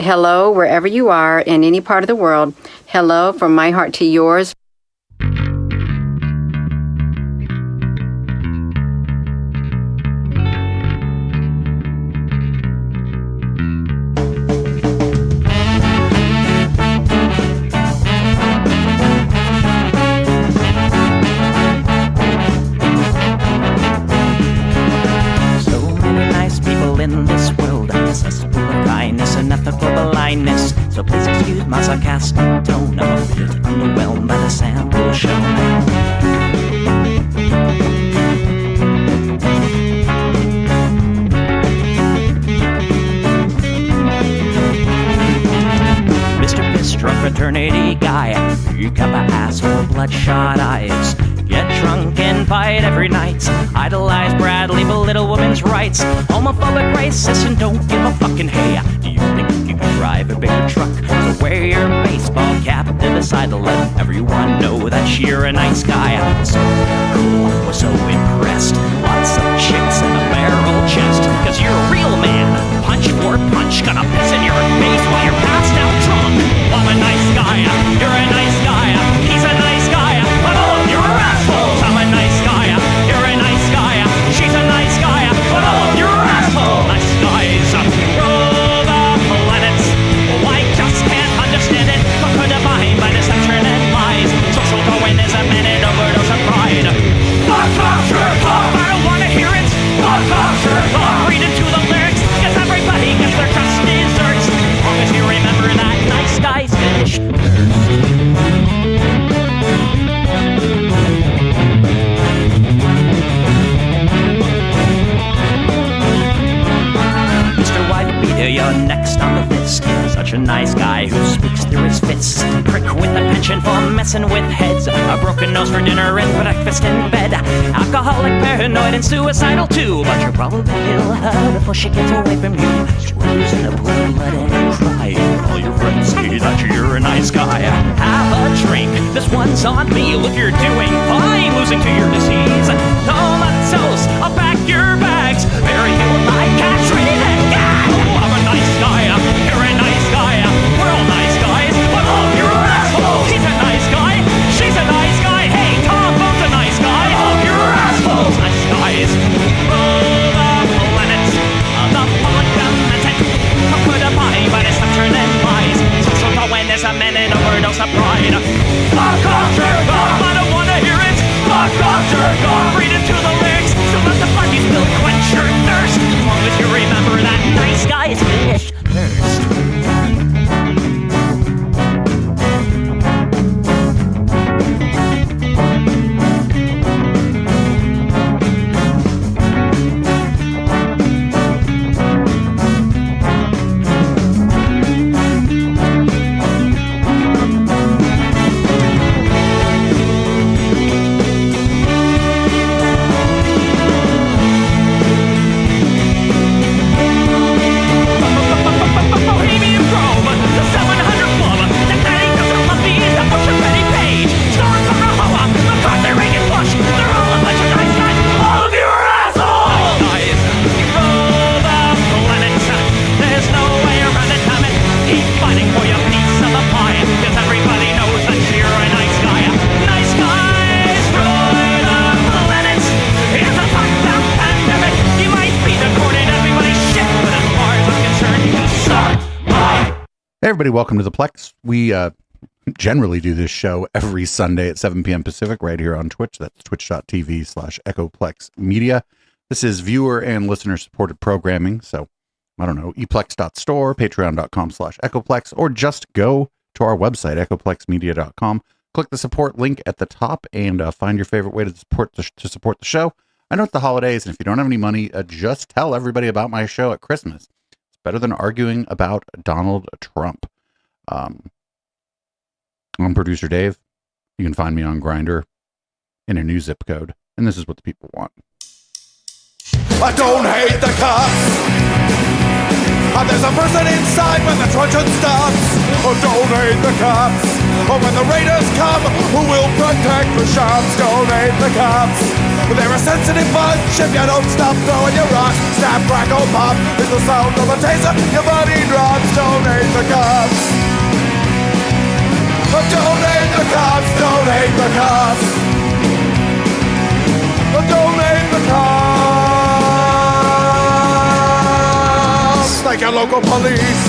Hello, wherever you are in any part of the world. Hello from my heart to yours. So please excuse my sarcastic tone. I'm a bit underwhelmed by the sample shown. Mr. Piss-drunk fraternity guy, you got my ass full of bloodshot eyes. Get drunk and fight every night. Idolize Bradley, belittle women's rights. Homophobic, racist, and don't give a fucking hey. Do you think you can drive a bigger truck? So wear your baseball cap to the side to let everyone know that you're a nice guy. So cool, was so impressed. Lots of chicks and a barrel chest. Cause you're a real man. Punch for punch, gonna piss in your face while you're passed out drunk. I'm a nice guy, you're a nice guy. He's a nice guy, but all of you are assholes. I'm a nice guy, you're a nice guy. She's a nice guy, but all of you are assholes. Nice guys rule the planets. Oh, I just can't understand it. Conquered defined by deception and lies. Social Darwinism and an overdose of pride. Fuck off, jerk off. I don't wanna hear it. Fuck off, jerk off. Read into the lyrics, cause everybody gets their just desserts. As long as you remember that nice guys finished first. You're next on the list. Such a nice guy who speaks through his fists. Prick with a penchant for messing with heads. A broken nose for dinner and breakfast in bed. Alcoholic, paranoid, and suicidal too. But you'll probably kill her before she gets away from you. She lives in a pool of blood and cry. All your friends say that you're a nice guy. Have a drink, this one's on me. Look, you're doing fine, losing to your disease. Comatose, I'll pack your bags. Bury you like Catherine and Gag. I'm a nice guy, you're a nice guy. We're all nice guys, but all of you are assholes. He's a nice guy, she's a nice guy. Hey, Tom Bone's a nice guy. All of you are assholes. Nice guys rule the planet. The public dominant. Put a body by deception and lies. Social Darwinism and an overdose of pride. Fuck off, jerk off. I don't wanna hear it. Fuck off, jerk off. Read into the lyrics. So let the party spill quench your thirst. As long as you remember that nice guys finished first. Hey everybody, welcome to the Plex. We generally do this show every Sunday at 7 p.m. Pacific right here on Twitch. That's twitch.tv/EchoPlex Media. This is viewer and listener supported programming. So, I don't know, eplex.store, patreon.com/EchoPlex, or just go to our website, echoplexmedia.com. Click the support link at the top and find your favorite way to support the show. I know it's the holidays, and if you don't have any money, just tell everybody about my show at Christmas. Better than arguing about Donald Trump. I'm producer Dave. You can find me on Grindr in a new zip code. And this is what the people want. I don't hate the cops. I There's a person inside when the truncheon stops. Donate the cops. When the raiders come, who will protect the shops? Donate the cops. They're a sensitive bunch if you don't stop throwing your rocks. Snap, crackle, pop is the sound of a taser. Your body drops. Donate the cops. Donate the cops. Donate the cops. Donate the cops. Like your local police.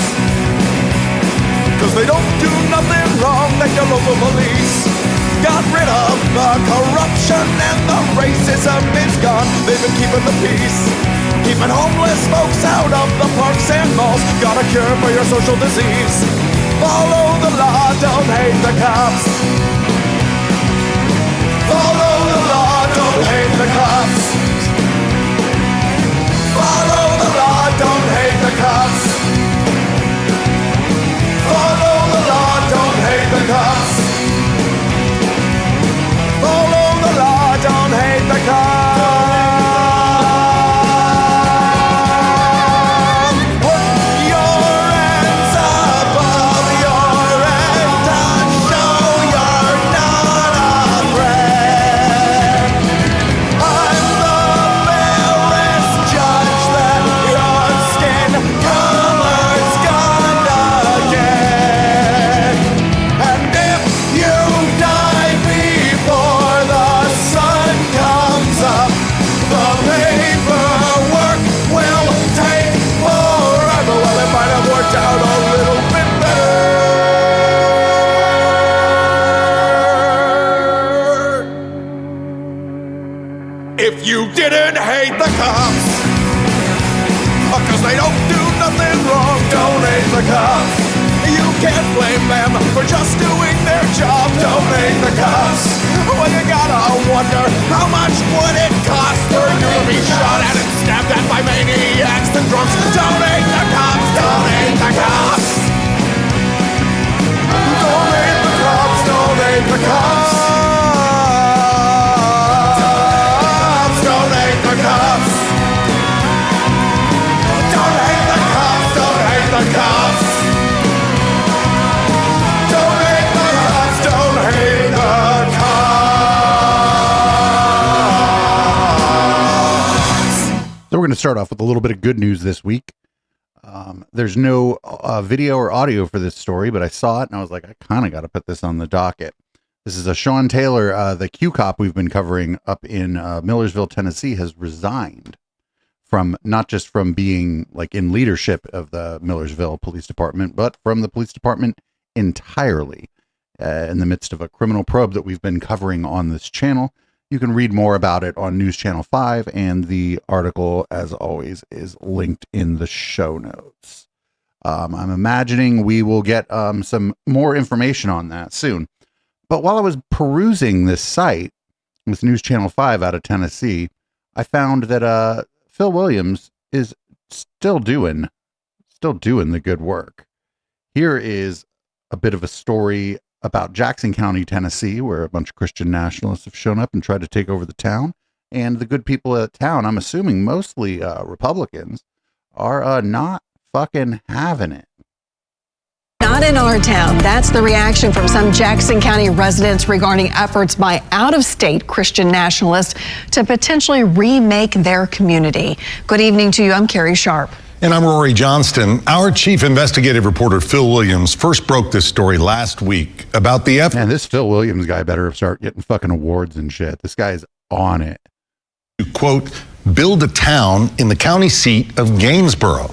'Cause they don't do nothing wrong like your local police. Got rid of the corruption and the racism is gone. They've been keeping the peace, keeping homeless folks out of the parks and malls. Got a cure for your social disease. Follow the law, don't hate the cops. Follow the law, don't hate the cops. Follow the law, don't hate the cops. Follow the law, don't hate the cops. Follow the law, don't hate the cops. Put your hands above your head and show you're not afraid. I'm the fairest judge that your skin color's gonna get. And if you die before the sun comes up, the paperwork will take forever. Well, it might have worked out a little bit better. If you didn't hate the cops, 'cause they don't do nothing wrong, donate the cops. You can't blame them for just doing their job, donate the cops. Well, you gotta wonder, how much would it cost for you to be shot at and stabbed at by maniacs and drunks? Donate the cops, donate the cops. Donate the cops, donate the cops. Donate the cops. Donate the cops, donate the cops. Donate the cops, donate the cops. So we're going to start off with a little bit of good news this week. There's no video or audio for this story, but I saw it and I was like, I kind of got to put this on the docket. This is a Sean Taylor, the Q cop we've been covering up in Millersville, Tennessee, has resigned from not just from being like in leadership of the Millersville Police Department, but from the police department entirely in the midst of a criminal probe that we've been covering on this channel. You can read more about it on News Channel 5, and the article, as always, is linked in the show notes. I'm imagining we will get some more information on that soon. But while I was perusing this site with News Channel 5 out of Tennessee, I found that Phil Williams is still doing the good work. Here is a bit of a story about Jackson County, Tennessee, where a bunch of Christian nationalists have shown up and tried to take over the town. And the good people at the town, I'm assuming mostly Republicans, are not fucking having it. Not in our town. That's the reaction from some Jackson County residents regarding efforts by out-of-state Christian nationalists to potentially remake their community. Good evening to you. I'm Carrie Sharp. And I'm Rory Johnston. Our chief investigative reporter, Phil Williams, first broke this story last week about the effort. Man, this Phil Williams guy better start getting fucking awards and shit. This guy's on it. To, quote, build a town in the county seat of Gainesboro.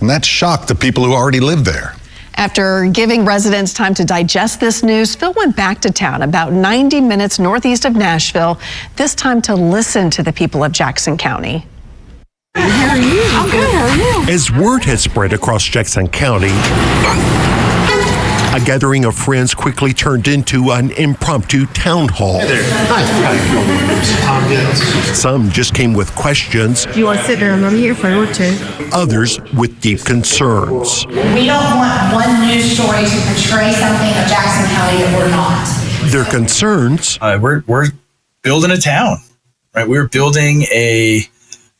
And that shocked the people who already live there. After giving residents time to digest this news, Phil went back to town about 90 minutes northeast of Nashville, this time to listen to the people of Jackson County. How are you? I'm good. How are you? As word has spread across Jackson County, a gathering of friends quickly turned into an impromptu town hall. Hey there. Hi. Some just came with questions. Do you want to sit there? I'm here for an hour or two. Others with deep concerns. We don't want one news story to portray something of Jackson County that we're not. Their concerns. We're building a town, right? We're building a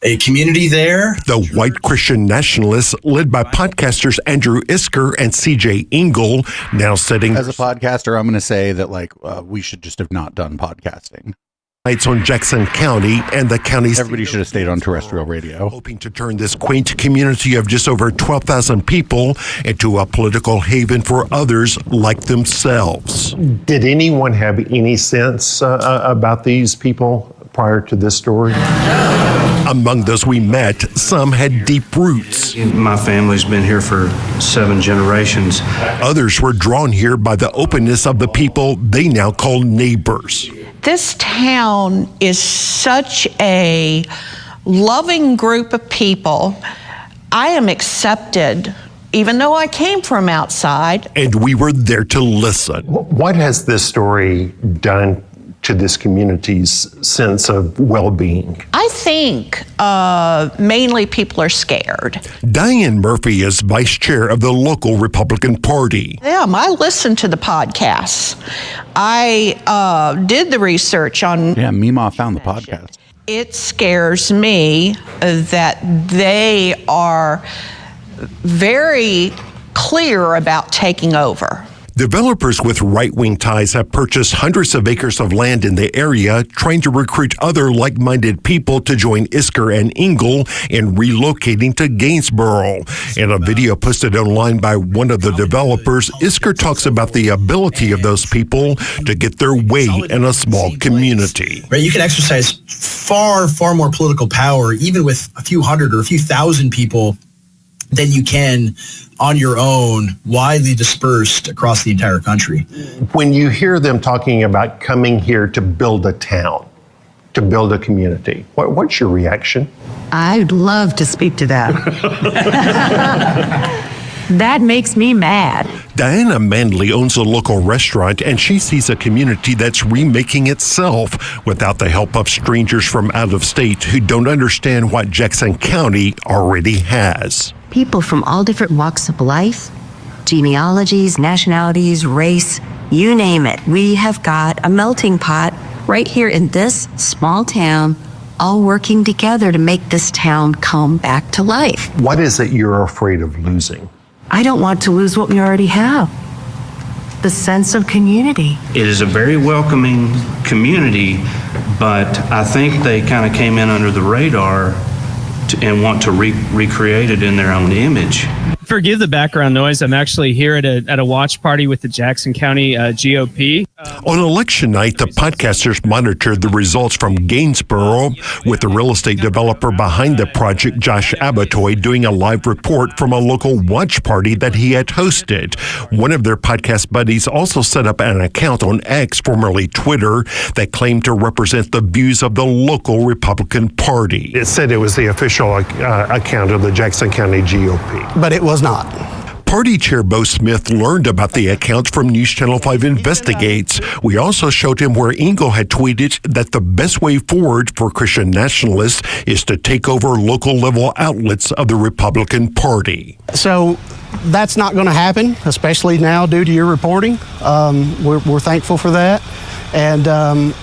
a community there. The White Christian Nationalists, led by podcasters Andrew Isker and CJ Engel, now setting... As a podcaster, I'm going to say that we should just have not done podcasting. Lights on Jackson County and the county's... Everybody should have stayed on terrestrial radio. Hoping to turn this quaint community of just over 12,000 people into a political haven for others like themselves. Did anyone have any sense about these people prior to this story? Among those we met, some had deep roots. My family's been here for 7 generations. Others were drawn here by the openness of the people they now call neighbors. This town is such a loving group of people. I am accepted, even though I came from outside. And we were there to listen. What has this story done to this community's sense of well-being? I think mainly people are scared. Diane Murphy is vice chair of the local Republican Party. Yeah, I listen to the podcasts. I did the research on... Yeah, Meemaw found the podcast. It scares me that they are very clear about taking over. Developers with right-wing ties have purchased hundreds of acres of land in the area, trying to recruit other like-minded people to join Isker and Engel in relocating to Gainesboro. In a video posted online by one of the developers, Isker talks about the ability of those people to get their way in a small community. Right, you can exercise far, far more political power, even with a few hundred or a few thousand people, than you can on your own, widely dispersed across the entire country. When you hear them talking about coming here to build a town, to build a community, what's your reaction? I'd love to speak to that. That makes me mad. Diana Manley owns a local restaurant, and she sees a community that's remaking itself without the help of strangers from out of state who don't understand what Jackson County already has. People from all different walks of life, genealogies, nationalities, race, you name it. We have got a melting pot right here in this small town, all working together to make this town come back to life. What is it you're afraid of losing? I don't want to lose what we already have. The sense of community. It is a very welcoming community, but I think they kind of came in under the radar and want to recreate it in their own image. Forgive the background noise. I'm actually here at a watch party with the Jackson County GOP. On election night, the podcasters monitored the results from Gainesboro, with the real estate developer behind the project, Josh Abatoy, doing a live report from a local watch party that he had hosted. One of their podcast buddies also set up an account on X, formerly Twitter, that claimed to represent the views of the local Republican Party. It said it was the official account of the Jackson County GOP. But it was not. Party Chair Bo Smith learned about the account from News Channel 5 Investigates. We also showed him where Engel had tweeted that the best way forward for Christian Nationalists is to take over local level outlets of the Republican Party. So that's not going to happen, especially now due to your reporting. We're thankful for that. And,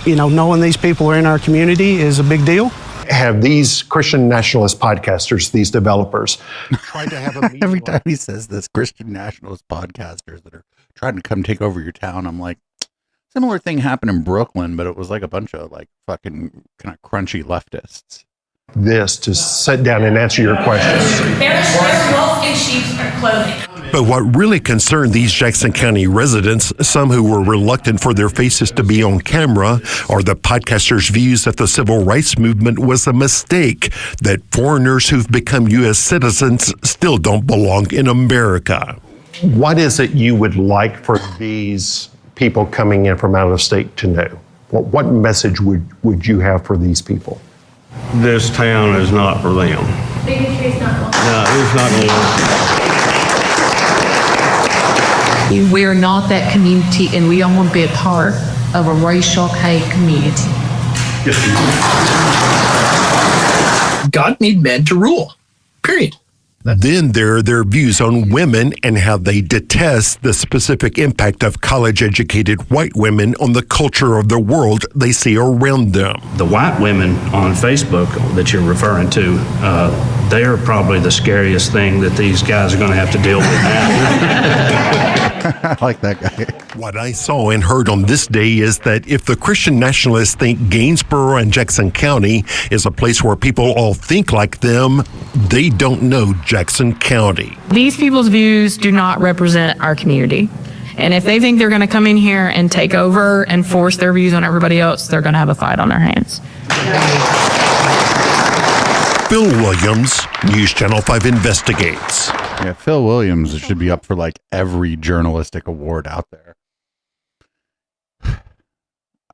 knowing these people are in our community is a big deal. Have these Christian nationalist podcasters, these developers, tried to have a meeting? Every time he says this, Christian nationalist podcasters that are trying to come take over your town, I'm like, similar thing happened in Brooklyn, but it was like a bunch of fucking kind of crunchy leftists. This to sit down and answer your questions. They're wolf in sheep's clothing. But what really concerned these Jackson County residents, some who were reluctant for their faces to be on camera, are the podcasters' views that the civil rights movement was a mistake, that foreigners who've become U.S. citizens still don't belong in America. What is it you would like for these people coming in from out of state to know? What message would you have for these people? This town is not for them. Bigotry's not one. No, it's not them. We're not that community, and we don't want to be a part of a racial hate community. God made men to rule, period. Then there are their views on women and how they detest the specific impact of college-educated white women on the culture of the world they see around them. The white women on Facebook that you're referring to, they are probably the scariest thing that these guys are going to have to deal with now. I like that guy. What I saw and heard on this day is that if the Christian nationalists think Gainsborough and Jackson County is a place where people all think like them, they don't know Jackson County. These people's views do not represent our community. And if they think they're going to come in here and take over and force their views on everybody else, they're going to have a fight on their hands. Phil Williams, News Channel 5 Investigates. Yeah, Phil Williams should be up for like every journalistic award out there.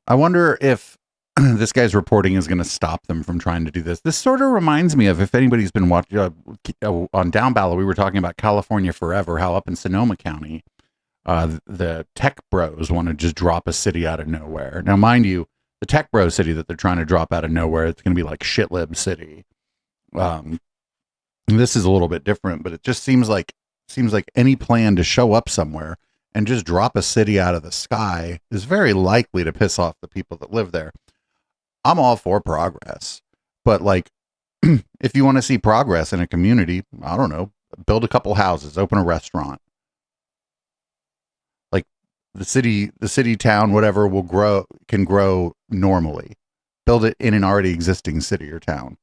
I wonder if this guy's reporting is going to stop them from trying to do this. This sort of reminds me of, if anybody's been watching on Down Ballot, we were talking about California Forever, how up in Sonoma County, the tech bros want to just drop a city out of nowhere. Now, mind you, the tech bro city that they're trying to drop out of nowhere, it's going to be like shitlib city. This is a little bit different, but it just seems like any plan to show up somewhere and just drop a city out of the sky is very likely to piss off the people that live there. I'm all for progress, but like, if you want to see progress in a community, I don't know, build a couple houses, open a restaurant. Like the city, town, whatever can grow normally. Build it in an already existing city or town.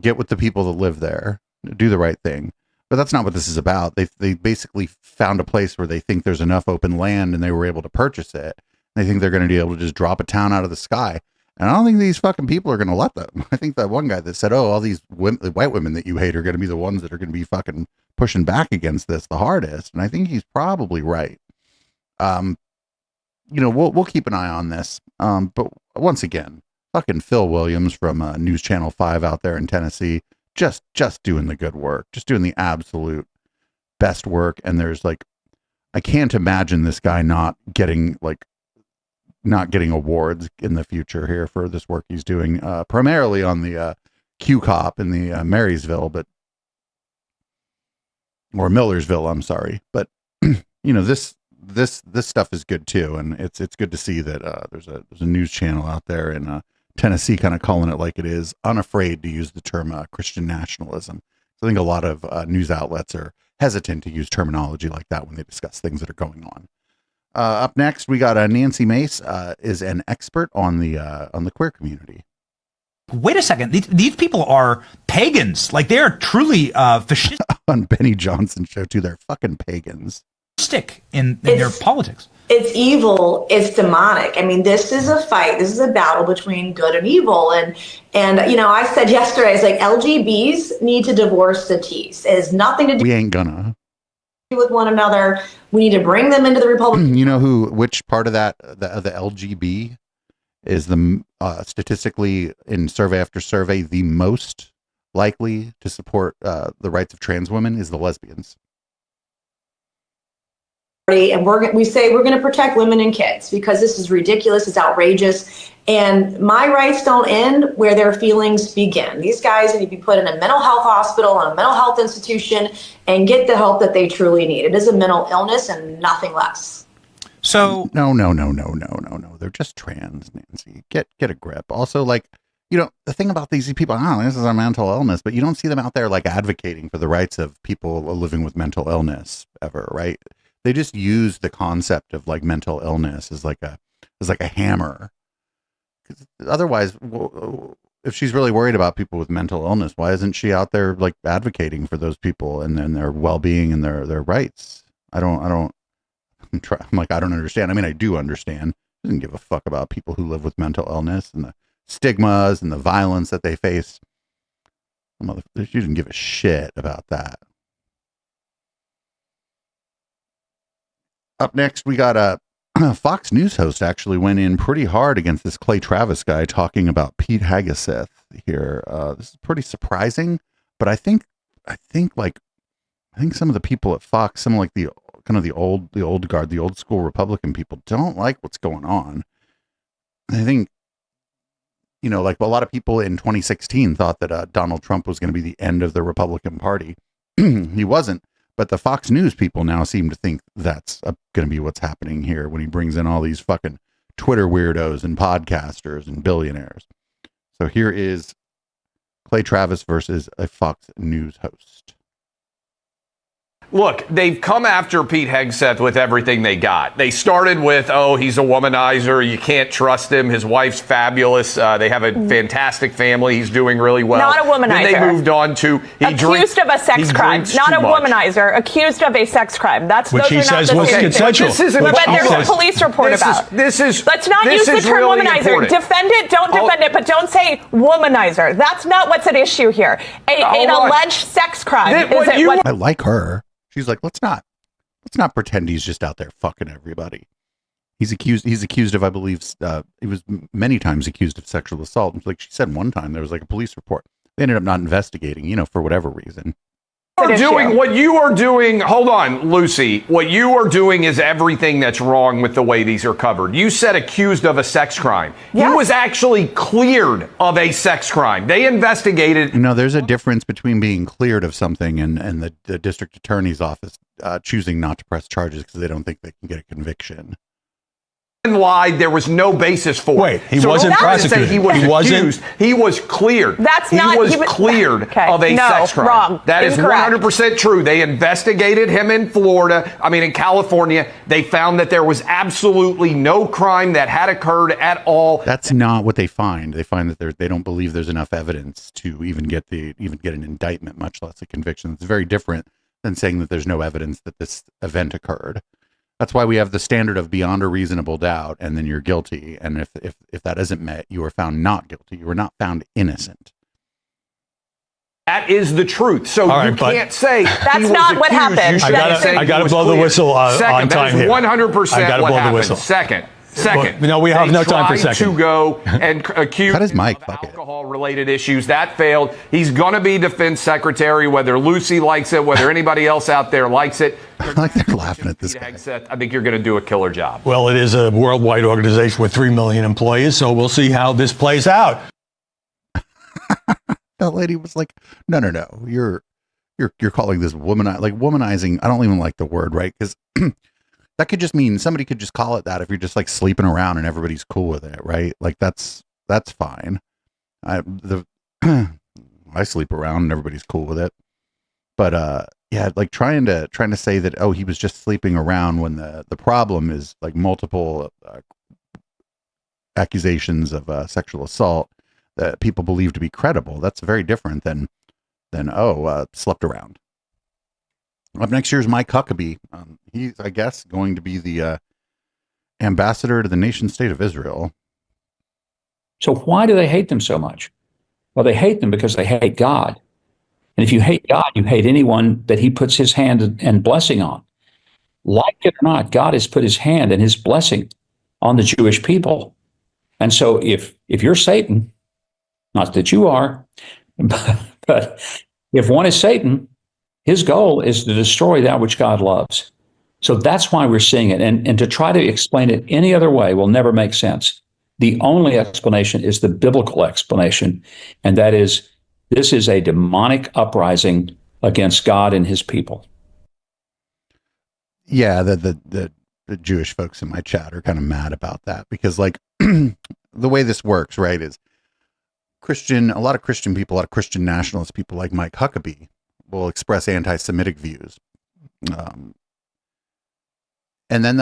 Get with the people that live there. Do the right thing. But that's not what this is about. They basically found a place where they think there's enough open land and they were able to purchase it. They think they're going to be able to just drop a town out of the sky. And I don't think these fucking people are going to let them. I think that one guy that said, oh, all these white women that you hate are going to be the ones that are going to be fucking pushing back against this the hardest. And I think he's probably right. We'll keep an eye on this. But once again, fucking Phil Williams from News Channel 5 out there in Tennessee, just doing the good work, just doing the absolute best work. And there's like, I can't imagine this guy not getting awards in the future here for this work he's doing, primarily on the Q Cop in the Marysville, or Millersville, I'm sorry. But this stuff is good too, and it's good to see that there's a news channel out there in Tennessee kind of calling it like it is, unafraid to use the term Christian nationalism. So I think a lot of news outlets are hesitant to use terminology like that when they discuss things that are going on. Up next, we got Nancy Mace is an expert on the queer community. Wait a second. These people are pagans. Like, they are truly fascistic. On Benny Johnson's show, too. They're fucking pagans. In their politics. It's evil. It's demonic. I mean, this is a fight. This is a battle between good and evil. And I said yesterday, I was like, LGBs need to divorce the T's. It has nothing to do. We ain't gonna. With one another. We need to bring them into the Republican. You know which part of that, the LGB is the statistically in survey after survey, the most likely to support the rights of trans women is the lesbians. And we say we're going to protect women and kids because this is ridiculous. It's outrageous. And my rights don't end where their feelings begin. These guys need to be put in a mental health hospital and a mental health institution and get the help that they truly need. It is a mental illness and nothing less. So no. They're just trans, Nancy. Get a grip. Also, the thing about these people, this is a mental illness, but you don't see them out there like advocating for the rights of people living with mental illness ever, right? They just use the concept of like mental illness as like a hammer. Otherwise, if she's really worried about people with mental illness, why isn't she out there like advocating for those people and their well-being and their rights? I don't understand. I mean, I do understand. She doesn't give a fuck about people who live with mental illness and the stigmas and the violence that they face. She didn't give a shit about that. Up next, we got a Fox News host actually went in pretty hard against this Clay Travis guy talking about Pete Hegseth here. This is pretty surprising, but I think some of the people at Fox, some of like the old guard, the old school Republican people don't like what's going on. I think, like a lot of people in 2016 thought that Donald Trump was going to be the end of the Republican Party. he wasn't. But the Fox News people now seem to think that's going to be what's happening here when he brings in all these fucking Twitter weirdos and podcasters and billionaires. So here is Clay Travis versus a Fox News host. Look, they've come after Pete Hegseth with everything they got. They started with, oh, he's a womanizer. You can't trust him. His wife's fabulous. They have a fantastic family. He's doing really well. Not a womanizer. Then they moved on to accused of a sex crime. Not a womanizer. Accused of a sex crime. That's which those he are says not was the consensual. But there's a police report about. Let's not use the term really womanizer. important. Defend it. Don't defend it. But don't say womanizer. That's not what's at issue here. An alleged sex crime. I like her. She's like, let's not pretend he's just out there fucking everybody. He's accused of, I believe, he was many times accused of sexual assault. Like she said one time, there was like a police report. They ended up not investigating, for whatever reason. What you are doing, hold on, Lucy. What you are doing is everything that's wrong with the way these are covered. You said accused of a sex crime. Yes. He was actually cleared of a sex crime. They investigated. There's a difference between being cleared of something and the district attorney's office choosing not to press charges because they don't think they can get a conviction. Lied. There was no basis for it. Wait, he wasn't prosecuted. He was accused. He was cleared. That's he not. Was cleared of a sex crime. Wrong. That is Incorrect. 100% true. They investigated him in in California. They found that there was absolutely no crime that had occurred at all. That's not what they find. They find that they don't believe there's enough evidence to even get an indictment, much less a conviction. It's very different than saying that there's no evidence that this event occurred. That's why we have the standard of beyond a reasonable doubt, and then you're guilty. And if that isn't met, you are found not guilty. You are not found innocent. That is the truth. So you can't say that's not what happened. I got to blow the whistle on time here. 100% I got to what blow the happened. whistle. Second. No, we have no time for second. To go and accuse Cut his mic, of alcohol-related issues. That failed. He's going to be defense secretary, whether Lucy likes it, whether anybody else out there likes it. I like they're laughing at this guy. I think you're going to do a killer job. Well, it is a worldwide organization with 3 million employees, so we'll see how this plays out. That lady was like, no, you're calling this womanizing. I don't even like the word, right? Because that could just mean somebody could just call it that if you're just like sleeping around and everybody's cool with it, right? Like that's fine. I sleep around and everybody's cool with it. But like trying to say that, oh, he was just sleeping around when the problem is like multiple accusations of sexual assault that people believe to be credible. That's very different than slept around. Up next year is Mike Huckabee. He's, I guess, going to be the ambassador to the nation state of Israel. So why do they hate them so much? Well, they hate them because they hate God. And if you hate God, you hate anyone that he puts his hand and blessing on. Like it or not, God has put his hand and his blessing on the Jewish people. And so if you're Satan, not that you are, but if one is Satan, his goal is to destroy that which God loves. So that's why we're seeing it. And to try to explain it any other way will never make sense. The only explanation is the biblical explanation, and that is this is a demonic uprising against God and his people. Yeah, the Jewish folks in my chat are kind of mad about that because, like, the way this works, right, is a lot of Christian people, a lot of Christian nationalist people like Mike Huckabee will express anti-Semitic views. And then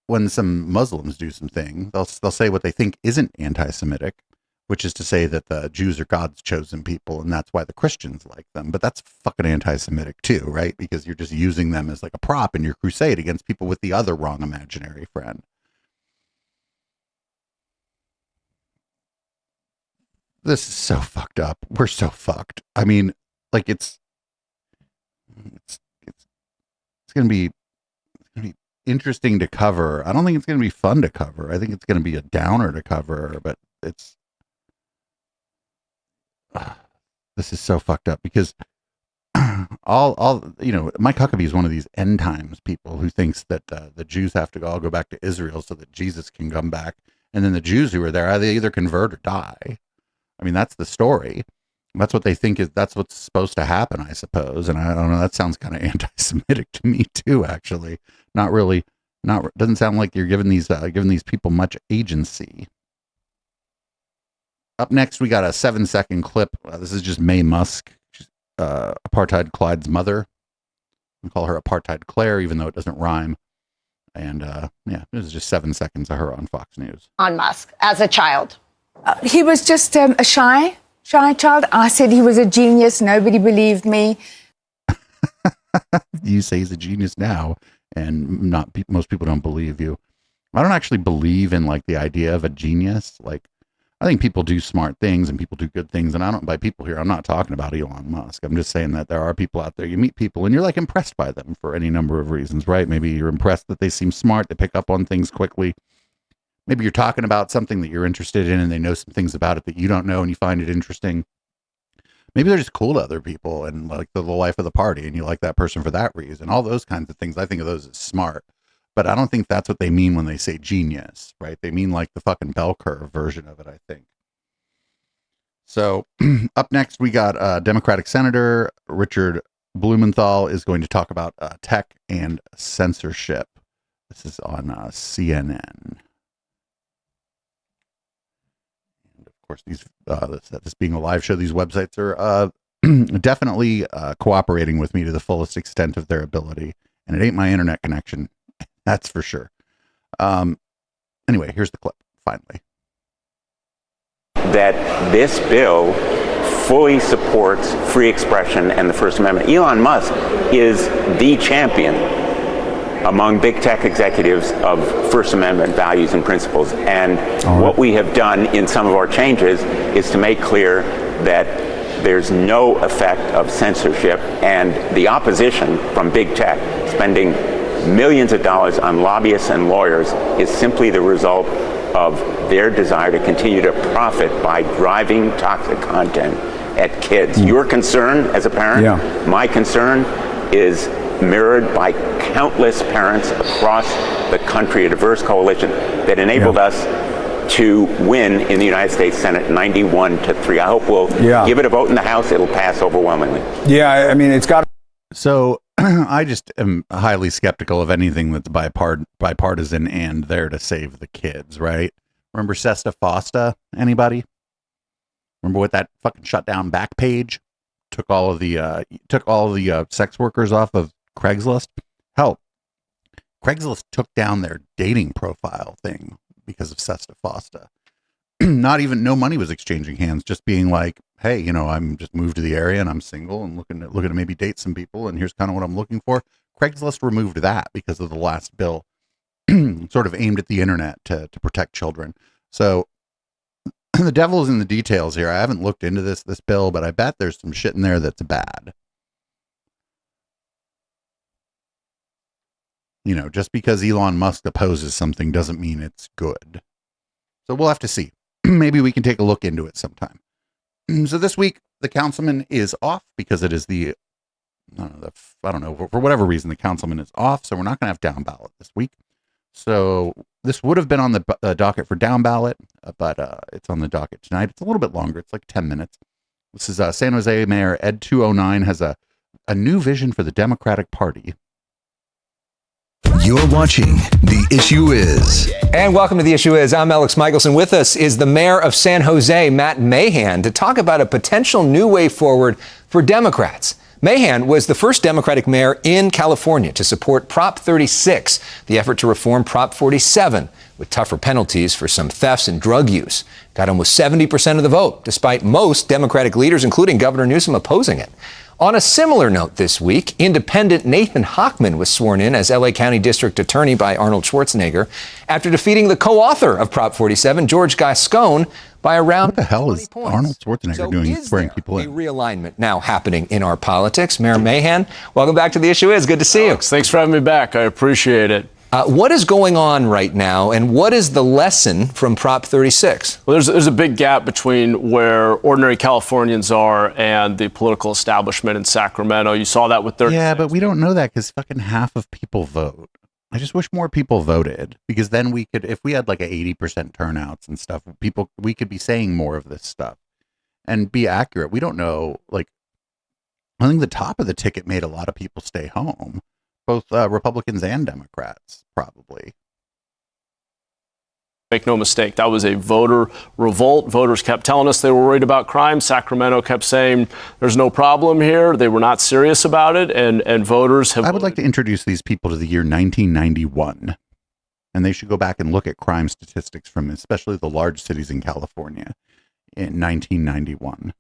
when some Muslims do something, they'll say what they think isn't anti-Semitic, which is to say that the Jews are God's chosen people, and that's why the Christians like them. But that's fucking anti-Semitic too, right? Because you're just using them as like a prop in your crusade against people with the other wrong imaginary friend. This is so fucked up. We're so fucked. I mean, like it's gonna be interesting to cover. I don't think it's gonna be fun to cover. I think it's gonna be a downer to cover, but this is so fucked up because all Mike Huckabee is one of these end times people who thinks that the Jews have to all go back to Israel so that Jesus can come back, and then the Jews who are there, they either convert or die. I mean, that's the story. That's what they think that's what's supposed to happen, I suppose. And I don't know, that sounds kind of anti-Semitic to me too, actually. Not really, doesn't sound like you're giving these people much agency. Up next, we got a 7-second clip. This is just Mae Musk, Apartheid Clyde's mother. We call her Apartheid Claire, even though it doesn't rhyme. And this is just 7 seconds of her on Fox News. On Musk as a child. He was just a shy child. I said he was a genius. Nobody believed me. You say he's a genius now, and most people don't believe you. I don't actually believe in like the idea of a genius. Like, I think people do smart things and people do good things. And by people here, I'm not talking about Elon Musk. I'm just saying that there are people out there, you meet people and you're like impressed by them for any number of reasons, right? Maybe you're impressed that they seem smart, they pick up on things quickly. Maybe you're talking about something that you're interested in and they know some things about it that you don't know and you find it interesting. Maybe they're just cool to other people and like the life of the party and you like that person for that reason. All those kinds of things, I think of those as smart. But I don't think that's what they mean when they say genius, right? They mean like the fucking bell curve version of it, I think. So up next, we got Democratic Senator Richard Blumenthal is going to talk about tech and censorship. This is on CNN. And of course, this being a live show, these websites are definitely cooperating with me to the fullest extent of their ability. And it ain't my internet connection. That's for sure. Anyway, here's the clip, finally. That this bill fully supports free expression and the First Amendment. Elon Musk is the champion among big tech executives of First Amendment values and principles. And what we have done in some of our changes is to make clear that there's no effect of censorship, and the opposition from big tech spending millions of dollars on lobbyists and lawyers is simply the result of their desire to continue to profit by driving toxic content at kids. Your concern as a parent, my concern is mirrored by countless parents across the country, a diverse coalition that enabled us to win in the United States Senate 91-3. I hope we'll give it a vote in the House. It'll pass overwhelmingly. Yeah, I mean, it's got. So I just am highly skeptical of anything that's bipartisan and there to save the kids, right? Remember Sesta Fosta? Anybody? Remember what that fucking shut down Backpage? Took all of the sex workers off of Craigslist. Hell, Craigslist took down their dating profile thing because of Sesta Fosta. No money was exchanging hands, just being like, hey, I'm just moved to the area and I'm single and looking to maybe date some people, and here's kind of what I'm looking for. Craigslist removed that because of the last bill sort of aimed at the internet to protect children. So the devil is in the details here. I haven't looked into this bill, but I bet there's some shit in there that's bad. Just because Elon Musk opposes something doesn't mean it's good. So we'll have to see. Maybe we can take a look into it sometime. So this week, the councilman is off because it is I don't know, for whatever reason, the councilman is off. So we're not going to have down ballot this week. So this would have been on the docket for down ballot, but it's on the docket tonight. It's a little bit longer. It's like 10 minutes. This is San Jose Mayor Ed 209 has a new vision for the Democratic Party. You're watching The Issue Is. And welcome to The Issue Is. I'm Alex Michelson. With us is the mayor of San Jose, Matt Mahan, to talk about a potential new way forward for Democrats. Mahan was the first Democratic mayor in California to support Prop 36, the effort to reform Prop 47, with tougher penalties for some thefts and drug use. Got almost 70% of the vote, despite most Democratic leaders, including Governor Newsom, opposing it. On a similar note this week, independent Nathan Hochman was sworn in as LA County District Attorney by Arnold Schwarzenegger after defeating the co-author of Prop 47, George Gascon, by around 20 points. What the hell is Arnold Schwarzenegger doing swearing people in? A realignment now happening in our politics. Mayor Mahan, welcome back to The Issue Is. Good to see you. Thanks for having me back. I appreciate it. What is going on right now, and what is the lesson from Prop 36? Well, there's a big gap between where ordinary Californians are and the political establishment in Sacramento. You saw that with 36. Yeah, but we don't know that because fucking half of people vote. I just wish more people voted, because then we could, if we had like a 80% turnouts and stuff, we could be saying more of this stuff. and be accurate. We don't know, like, I think the top of the ticket made a lot of people stay home, both Republicans and Democrats, probably. Make no mistake, that was a voter revolt. Voters kept telling us they were worried about crime. Sacramento kept saying there's no problem here. They were not serious about it, and voters have... I would like to introduce these people to the year 1991, and they should go back and look at crime statistics from especially the large cities in California in 1991.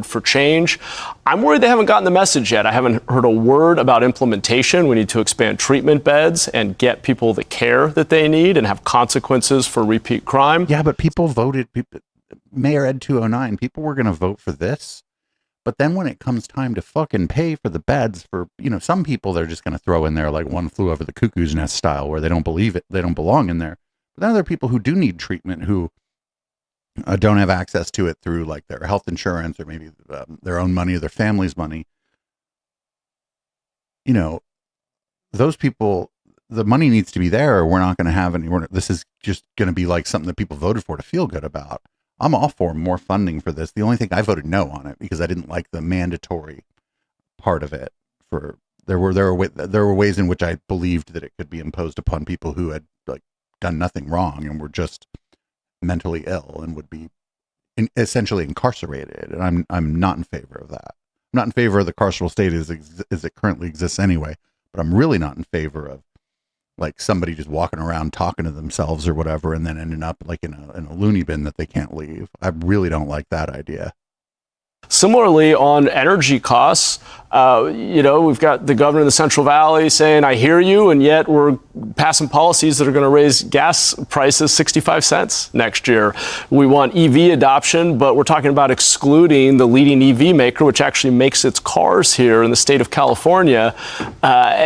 For change. I'm worried they haven't gotten the message yet. I haven't heard a word about implementation. We need to expand treatment beds and get people the care that they need and have consequences for repeat crime. Yeah, but people voted, Mayor Ed 209, people were going to vote for this. But then when it comes time to fucking pay for the beds for, some people they're just going to throw in there like One Flew Over the Cuckoo's Nest style where they don't believe it, they don't belong in there. But then there are people who do need treatment who don't have access to it through like their health insurance or maybe their own money or their family's money. Those people, the money needs to be there or we're not going to have any. This is just going to be like something that people voted for to feel good about. I'm all for more funding for this. The only thing I voted no on it because I didn't like the mandatory part of it. There were ways in which I believed that it could be imposed upon people who had like done nothing wrong and were just mentally ill and would be essentially incarcerated, and I'm not in favor of that. I'm not in favor of the carceral state as it currently exists anyway, but I'm really not in favor of like somebody just walking around talking to themselves or whatever and then ending up like in a loony bin that they can't leave. I really don't like that idea. Similarly, on energy costs, we've got the governor of the Central Valley saying, I hear you, and yet we're passing policies that are going to raise gas prices 65 cents next year. We want EV adoption, but we're talking about excluding the leading EV maker, which actually makes its cars here in the state of California.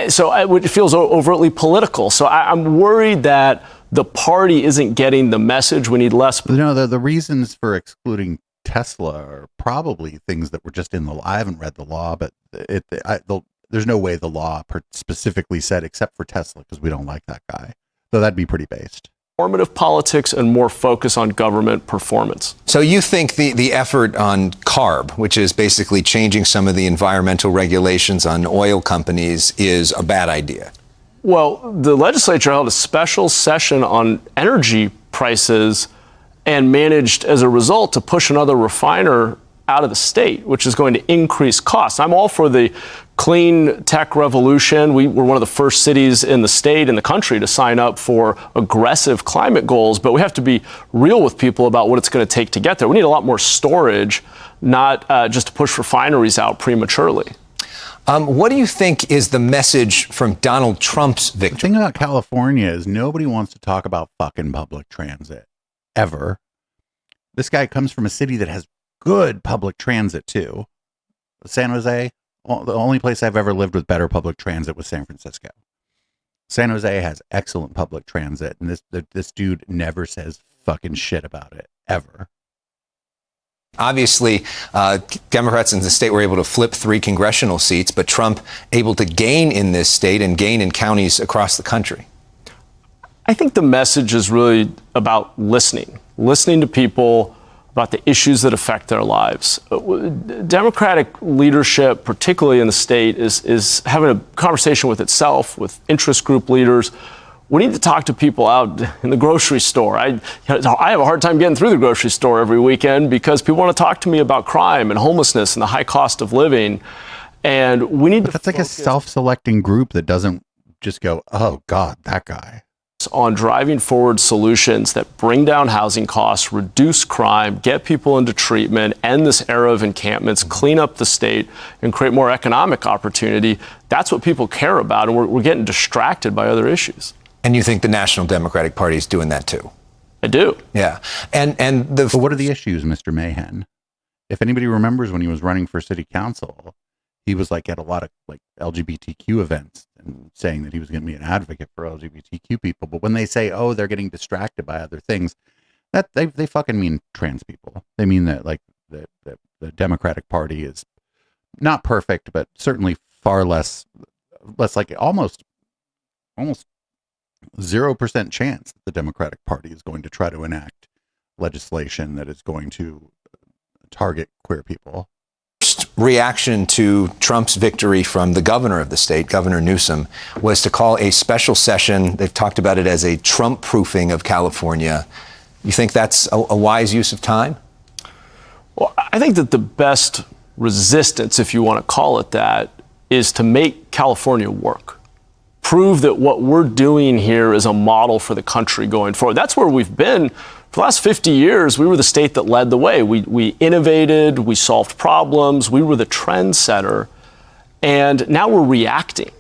So it feels overtly political. So I'm worried that the party isn't getting the message. We need less. The reasons for excluding Tesla are probably things that were just in the law. I haven't read the law, but there's no way the law specifically said except for Tesla because we don't like that guy. So that'd be pretty based. Formative politics and more focus on government performance. So you think the effort on CARB, which is basically changing some of the environmental regulations on oil companies, is a bad idea? Well, the legislature held a special session on energy prices and managed, as a result, to push another refiner out of the state, which is going to increase costs. I'm all for the clean tech revolution. We were one of the first cities in the state, in the country, to sign up for aggressive climate goals, but we have to be real with people about what it's going to take to get there. We need a lot more storage, not just to push refineries out prematurely. What do you think is the message from Donald Trump's victory? The thing about California is nobody wants to talk about fucking public transit. Ever. This guy comes from a city that has good public transit too. San Jose, the only place I've ever lived with better public transit was San Francisco. San Jose has excellent public transit, and this dude never says fucking shit about it ever. Obviously, Democrats in the state were able to flip 3 congressional seats, but Trump able to gain in this state and gain in counties across the country. I think the message is really about listening to people about the issues that affect their lives. Democratic leadership, particularly in the state, is having a conversation with itself, with interest group leaders. We need to talk to people out in the grocery store. I have a hard time getting through the grocery store every weekend because people want to talk to me about crime and homelessness and the high cost of living. And we need to that's like a self-selecting group that doesn't just go, oh God, that guy. On driving forward solutions that bring down housing costs, reduce crime, get people into treatment, end this era of encampments, clean up the state, and create more economic opportunity. That's what people care about, and we're getting distracted by other issues. And you think the National Democratic Party is doing that too? I do. Yeah. But what are the issues, Mr. Mahan? If anybody remembers when he was running for city council, he was like at a lot of like LGBTQ events and saying that he was going to be an advocate for LGBTQ people. But when they say, oh, they're getting distracted by other things, that they fucking mean trans people. They mean that like the Democratic Party is not perfect, but certainly far less like almost 0% chance that the Democratic Party is going to try to enact legislation that is going to target queer people. First reaction to Trump's victory from the governor of the state, Governor Newsom, was to call a special session. They've talked about it as a Trump-proofing of California. You think that's a wise use of time? Well, I think that the best resistance, if you want to call it that, is to make California work. Prove that what we're doing here is a model for the country going forward. That's where we've been. For the last 50 years, we were the state that led the way. We innovated, we solved problems, we were the trendsetter, and now we're reacting.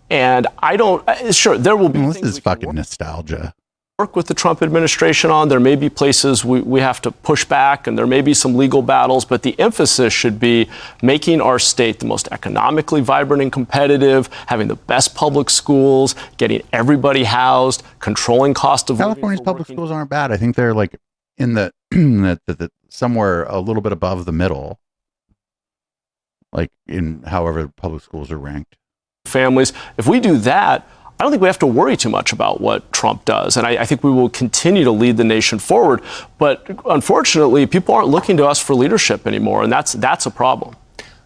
And I don't, sure, there will be this is fucking nostalgia. Work with the Trump administration on. There may be places we have to push back, and there may be some legal battles, but the emphasis should be making our state the most economically vibrant and competitive, having the best public schools, getting everybody housed, controlling cost of living. California's public schools aren't bad. I think they're like in the, the somewhere a little bit above the middle, like in however public schools are ranked. Families, if we do that, I don't think we have to worry too much about what Trump does. And I think we will continue to lead the nation forward. But unfortunately, people aren't looking to us for leadership anymore. And that's a problem.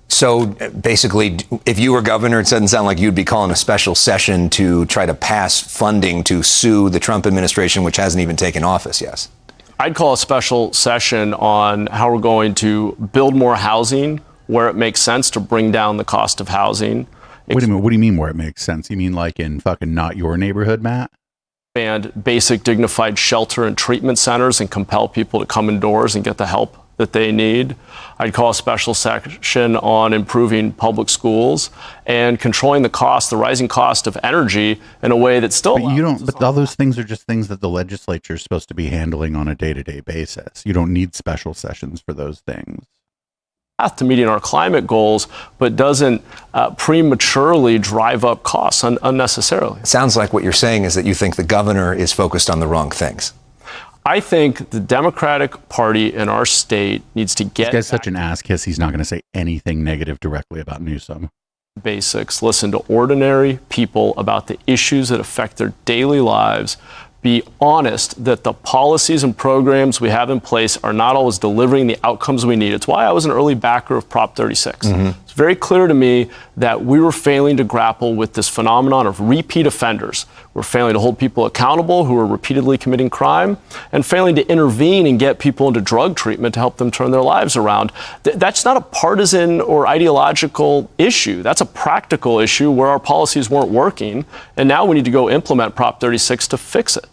So basically, if you were governor, it doesn't sound like you'd be calling a special session to try to pass funding to sue the Trump administration, which hasn't even taken office yet. I'd call a special session on how we're going to build more housing where it makes sense to bring down the cost of housing. Wait a minute, what do you mean where it makes sense? You mean like in fucking not your neighborhood, Matt? And basic dignified shelter and treatment centers and compel people to come indoors and get the help that they need. I'd call a special section on improving public schools and controlling the cost, the rising cost of energy in a way that still. But you don't. But all those things are just things that the legislature is supposed to be handling on a day-to-day basis. You don't need special sessions for those things. Path to meeting our climate goals, but doesn't prematurely drive up costs unnecessarily. It sounds like what you're saying is that you think the governor is focused on the wrong things. I think the Democratic Party in our state needs to get. This guy's such an ass kiss. He's not going to say anything negative directly about Newsom. Basics. Listen to ordinary people about the issues that affect their daily lives. Be honest that the policies and programs we have in place are not always delivering the outcomes we need. It's why I was an early backer of Prop 36. It's very clear to me that we were failing to grapple with this phenomenon of repeat offenders. We're failing to hold people accountable who are repeatedly committing crime and failing to intervene and get people into drug treatment to help them turn their lives around. That's not a partisan or ideological issue. That's a practical issue where our policies weren't working. And now we need to go implement Prop 36 to fix it.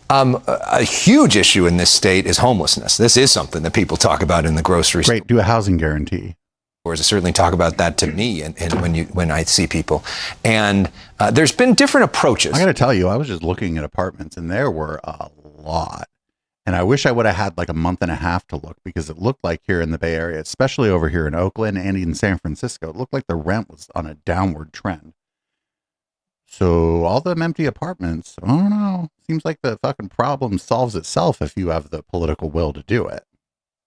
A huge issue in this state is homelessness. This is something that people talk about in the grocery store. Great, do a housing guarantee. Or certainly talk about that to me and when I see people. And there's been different approaches. I got to tell you, I was just looking at apartments and there were a lot. And I wish I would have had like a month and a half to look, because it looked like here in the Bay Area, especially over here in Oakland and in San Francisco, it looked like the rent was on a downward trend. So all them empty apartments, I don't know. Seems like the fucking problem solves itself if you have the political will to do it.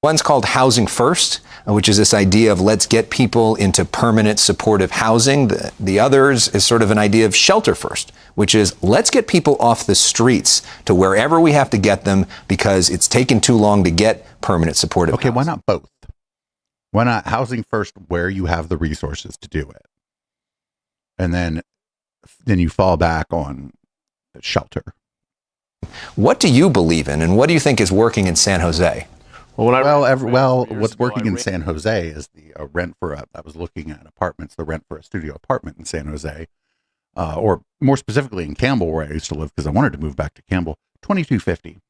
One's called Housing First, which is this idea of let's get people into permanent supportive housing. The others is sort of an idea of Shelter First, which is let's get people off the streets to wherever we have to get them because it's taken too long to get permanent supportive housing. Why not both? Why not Housing First where you have the resources to do it? And then you fall back on shelter. What do you believe in, and what do you think is working in San Jose? What's working in San Jose is the rent for I was looking at apartments, the rent for a studio apartment in San Jose, or more specifically in Campbell, where I used to live, because I wanted to move back to Campbell. $2,250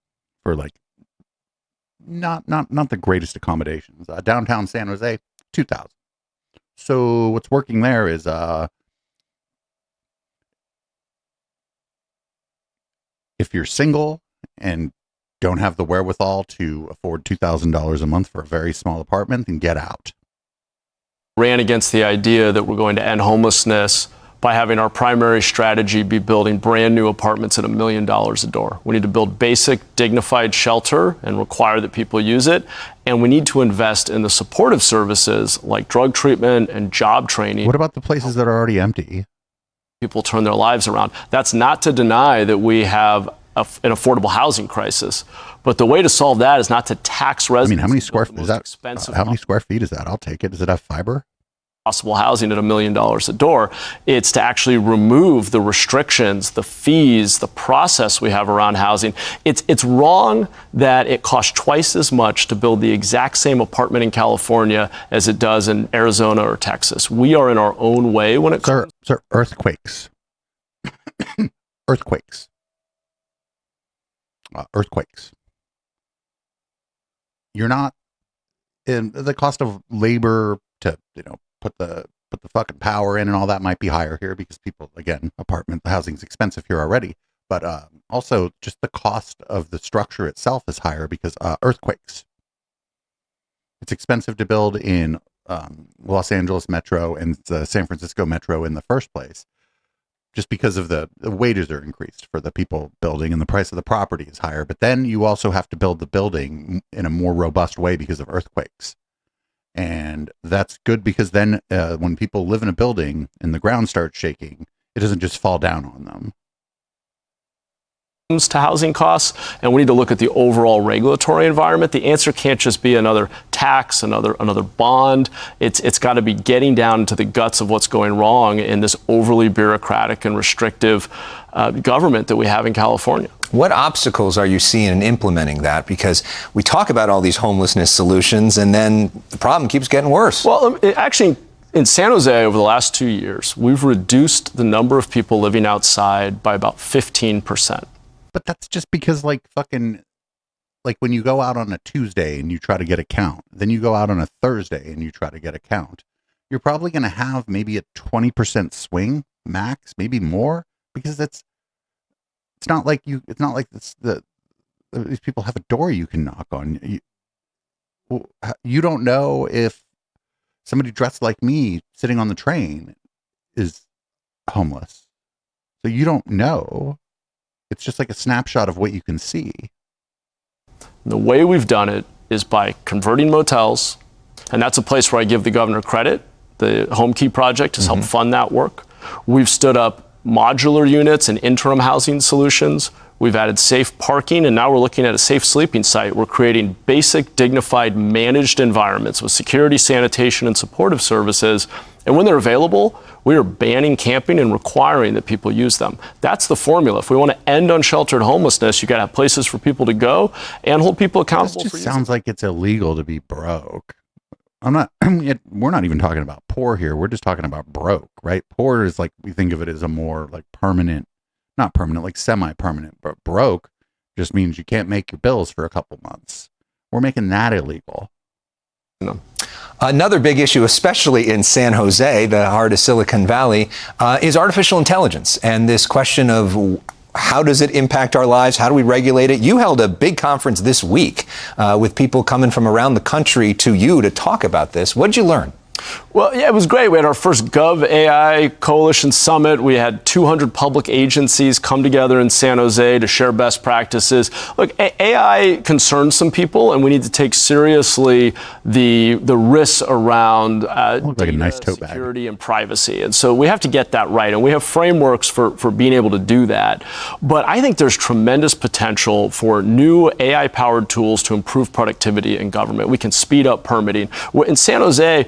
for like not the greatest accommodations. Downtown San Jose, $2,000. So what's working there is if you're single and don't have the wherewithal to afford $2,000 a month for a very small apartment, then get out. Ran against the idea that we're going to end homelessness by having our primary strategy be building brand new apartments at $1 million a door. We need to build basic, dignified shelter and require that people use it. And we need to invest in the supportive services like drug treatment and job training. What about the places that are already empty? People turn their lives around. That's not to deny that we have an affordable housing crisis. But the way to solve that is not to tax residents. I mean, how many square feet is that? How many square feet is that? I'll take it. Does it have fiber? Possible housing at $1 million a door. It's to actually remove the restrictions, the fees, the process we have around housing. It's wrong that it costs twice as much to build the exact same apartment in California as it does in Arizona or Texas. We are in our own way when it comes. Sir, earthquakes. Earthquakes. Earthquakes. You're not in the cost of labor to, put the fucking power in and all that might be higher here because people, again, apartment housing's expensive here already, but also just the cost of the structure itself is higher because earthquakes. It's expensive to build in Los Angeles Metro and the San Francisco Metro in the first place, just because of the wages are increased for the people building and the price of the property is higher. But then you also have to build the building in a more robust way because of earthquakes. And that's good because then when people live in a building and the ground starts shaking, it doesn't just fall down on them. To housing costs, and we need to look at the overall regulatory environment. The answer can't just be another tax, another bond. It's got to be getting down to the guts of what's going wrong in this overly bureaucratic and restrictive government that we have in California. What obstacles are you seeing in implementing that? Because we talk about all these homelessness solutions and then the problem keeps getting worse. Well, actually, in San Jose over the last 2 years, we've reduced the number of people living outside by about 15%. But that's just because like when you go out on a Tuesday and you try to get a count, then you go out on a Thursday and you try to get a count, you're probably going to have maybe a 20% swing max, maybe more, because it's not like these people have a door you can knock on. You don't know if somebody dressed like me sitting on the train is homeless. So you don't know. It's just like a snapshot of what you can see. The way we've done it is by converting motels, and that's a place where I give the governor credit. The Home Key Project has helped fund that work. We've stood up modular units and interim housing solutions. We've added safe parking, and now we're looking at a safe sleeping site. We're creating basic, dignified, managed environments with security, sanitation, and supportive services. And when they're available, we are banning camping and requiring that people use them. That's the formula. If we want to end unsheltered homelessness, you got to have places for people to go and hold people accountable. This just sounds like it's illegal to be broke. We're not even talking about poor here. We're just talking about broke, right? Poor is like, we think of it as a more like permanent, not permanent, like semi-permanent, but broke just means you can't make your bills for a couple months. We're making that illegal. No. Another big issue, especially in San Jose, the heart of Silicon Valley, is artificial intelligence and this question of how does it impact our lives? How do we regulate it? You held a big conference this week with people coming from around the country to you to talk about this. What did you learn? Well, yeah, it was great. We had our first Gov AI Coalition Summit. We had 200 public agencies come together in San Jose to share best practices. Look, AI concerns some people, and we need to take seriously the risks around like a nice tote security and privacy. And so we have to get that right, and we have frameworks for being able to do that. But I think there's tremendous potential for new AI-powered tools to improve productivity in government. We can speed up permitting. In San Jose,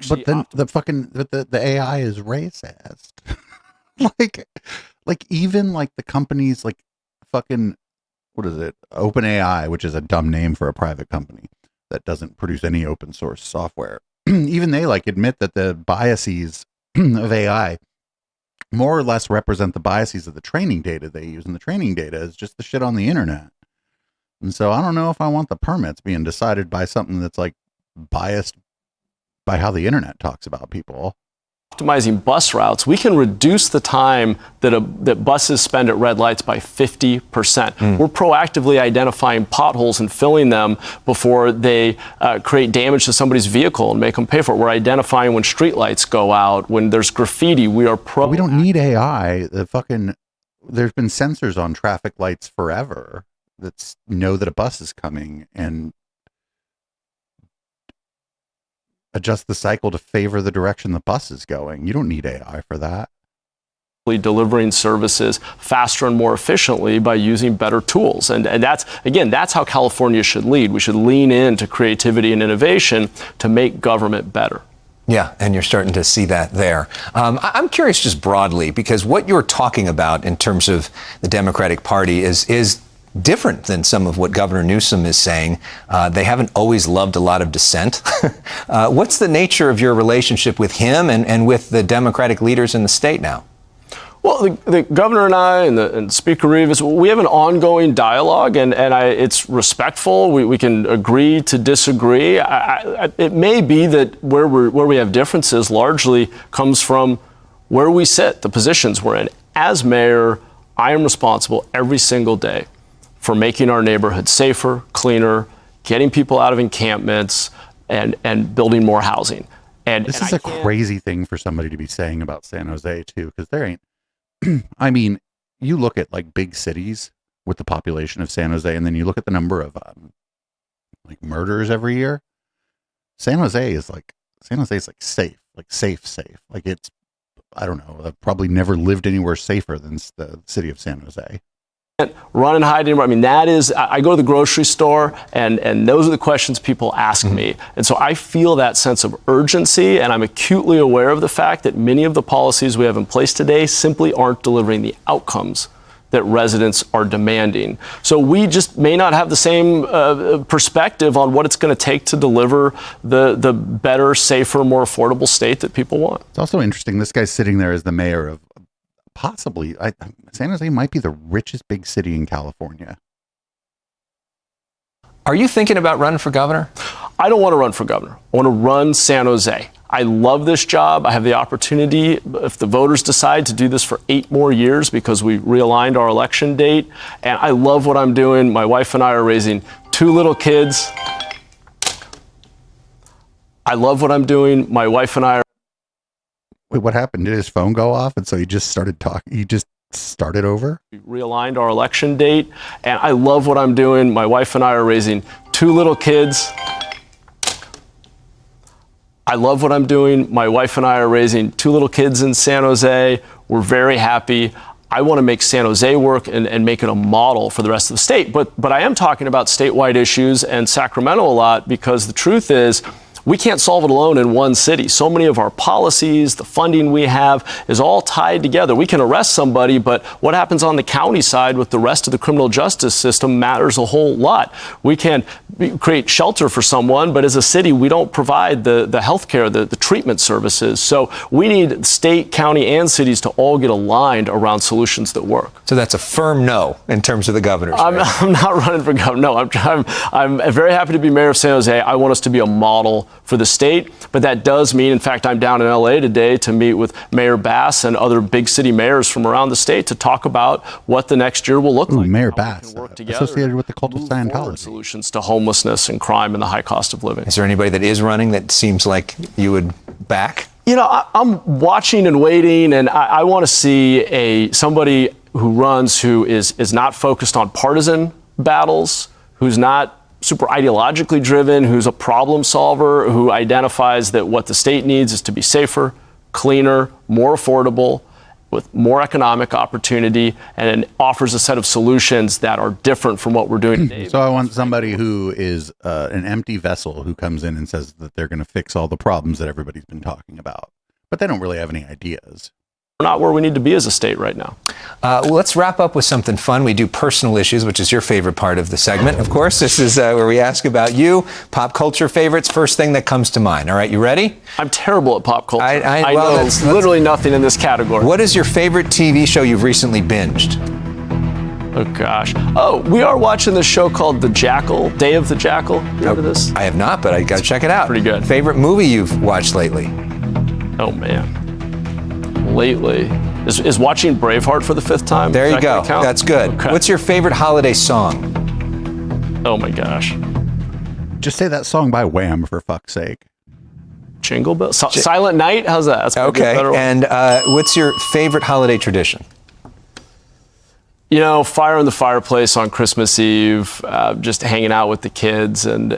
but then the AI is racist. like even like the companies like fucking, what is it? OpenAI, which is a dumb name for a private company that doesn't produce any open source software. Even they like admit that the biases of AI more or less represent the biases of the training data they use. And the training data is just the shit on the internet. And so I don't know if I want the permits being decided by something that's like biased by how the internet talks about people. Optimizing bus routes, we can reduce the time that buses spend at red lights by 50%. We're proactively identifying potholes and filling them before they create damage to somebody's vehicle and make them pay for it. We're identifying when street lights go out, when there's graffiti. We don't need AI. There's been sensors on traffic lights forever that know that a bus is coming and adjust the cycle to favor the direction the bus is going. You don't need AI for that. delivering services faster and more efficiently by using better tools. And that's how California should lead. We should lean into creativity and innovation to make government better. Yeah, and you're starting to see that there. I'm curious just broadly, because what you're talking about in terms of the Democratic Party is different than some of what Governor Newsom is saying. They haven't always loved a lot of dissent. What's the nature of your relationship with him and with the Democratic leaders in the state now? Well, the governor and I and Speaker Rivas, we have an ongoing dialogue, and it's respectful. We can agree to disagree. It may be that where we have differences largely comes from where we sit, the positions we're in. As mayor, I am responsible every single day for making our neighborhood safer, cleaner, getting people out of encampments, and building more housing. This is a crazy thing for somebody to be saying about San Jose, too, because there ain't. I mean, you look at like big cities with the population of San Jose, and then you look at the number of like murders every year. San Jose is like safe. Like it's, I don't know, I've probably never lived anywhere safer than the city of San Jose. Run and hide anymore. I mean, that is, I go to the grocery store and those are the questions people ask me. And so I feel that sense of urgency, and I'm acutely aware of the fact that many of the policies we have in place today simply aren't delivering the outcomes that residents are demanding. So we just may not have the same perspective on what it's going to take to deliver the better, safer, more affordable state that people want. It's also interesting. This guy's sitting there as the mayor of possibly, San Jose might be the richest big city in California. Are you thinking about running for governor? I don't want to run for governor. I want to run San Jose. I love this job. I have the opportunity, if the voters decide, to do this for 8 more years because we realigned our election date. And I love what I'm doing. My wife and I are raising 2 little kids. I love what I'm doing. My wife and I are. Wait, what happened? Did his phone go off? And so he just started talking. He just started over? We realigned our election date. And I love what I'm doing. My wife and I are raising 2 little kids. I love what I'm doing. My wife and I are raising 2 little kids in San Jose. We're very happy. I want to make San Jose work and make it a model for the rest of the state. But I am talking about statewide issues and Sacramento a lot because the truth is, we can't solve it alone in one city. So many of our policies, the funding we have is all tied together. We can arrest somebody, but what happens on the county side with the rest of the criminal justice system matters a whole lot. We can create shelter for someone, but as a city, we don't provide the health care, the treatment services. So we need state, county, and cities to all get aligned around solutions that work. So that's a firm no in terms of the governor's race. I'm not running for governor. No, I'm very happy to be mayor of San Jose. I want us to be a model for the state, but that does mean, in fact, I'm down in LA today to meet with Mayor Bass and other big city mayors from around the state to talk about what the next year will look like. Mayor Bass, associated with the cult of Scientology. Solutions to homelessness and crime and the high cost of living. Is there anybody that is running that seems like you would back? You know, I'm watching and waiting, and I want to see somebody who runs who is not focused on partisan battles, who's not super ideologically driven, who's a problem solver, who identifies that what the state needs is to be safer, cleaner, more affordable, with more economic opportunity, and offers a set of solutions that are different from what we're doing today. So I want somebody who is an empty vessel who comes in and says that they're going to fix all the problems that everybody's been talking about, but they don't really have any ideas. We're not where we need to be as a state right now. Well, let's wrap up with something fun. We do personal issues, which is your favorite part of the segment. Of course, this is where we ask about you, pop culture favorites, first thing that comes to mind. All right, you ready? I'm terrible at pop culture. I well, know that's literally nothing in this category. What is your favorite TV show you've recently binged? Oh, gosh. Oh, we are watching this show called The Jackal, Day of the Jackal. You remember this? I have not, but I got to check it out. Pretty good. Favorite movie you've watched lately? Oh, man. Lately is watching Braveheart for the 5th time. There you go. That's good. Okay. What's your favorite holiday song? Oh my gosh. Just say that song by Wham for fuck's sake. Jingle Bells. Silent Night? How's that? That's okay. And what's your favorite holiday tradition? You know, fire in the fireplace on Christmas Eve, just hanging out with the kids and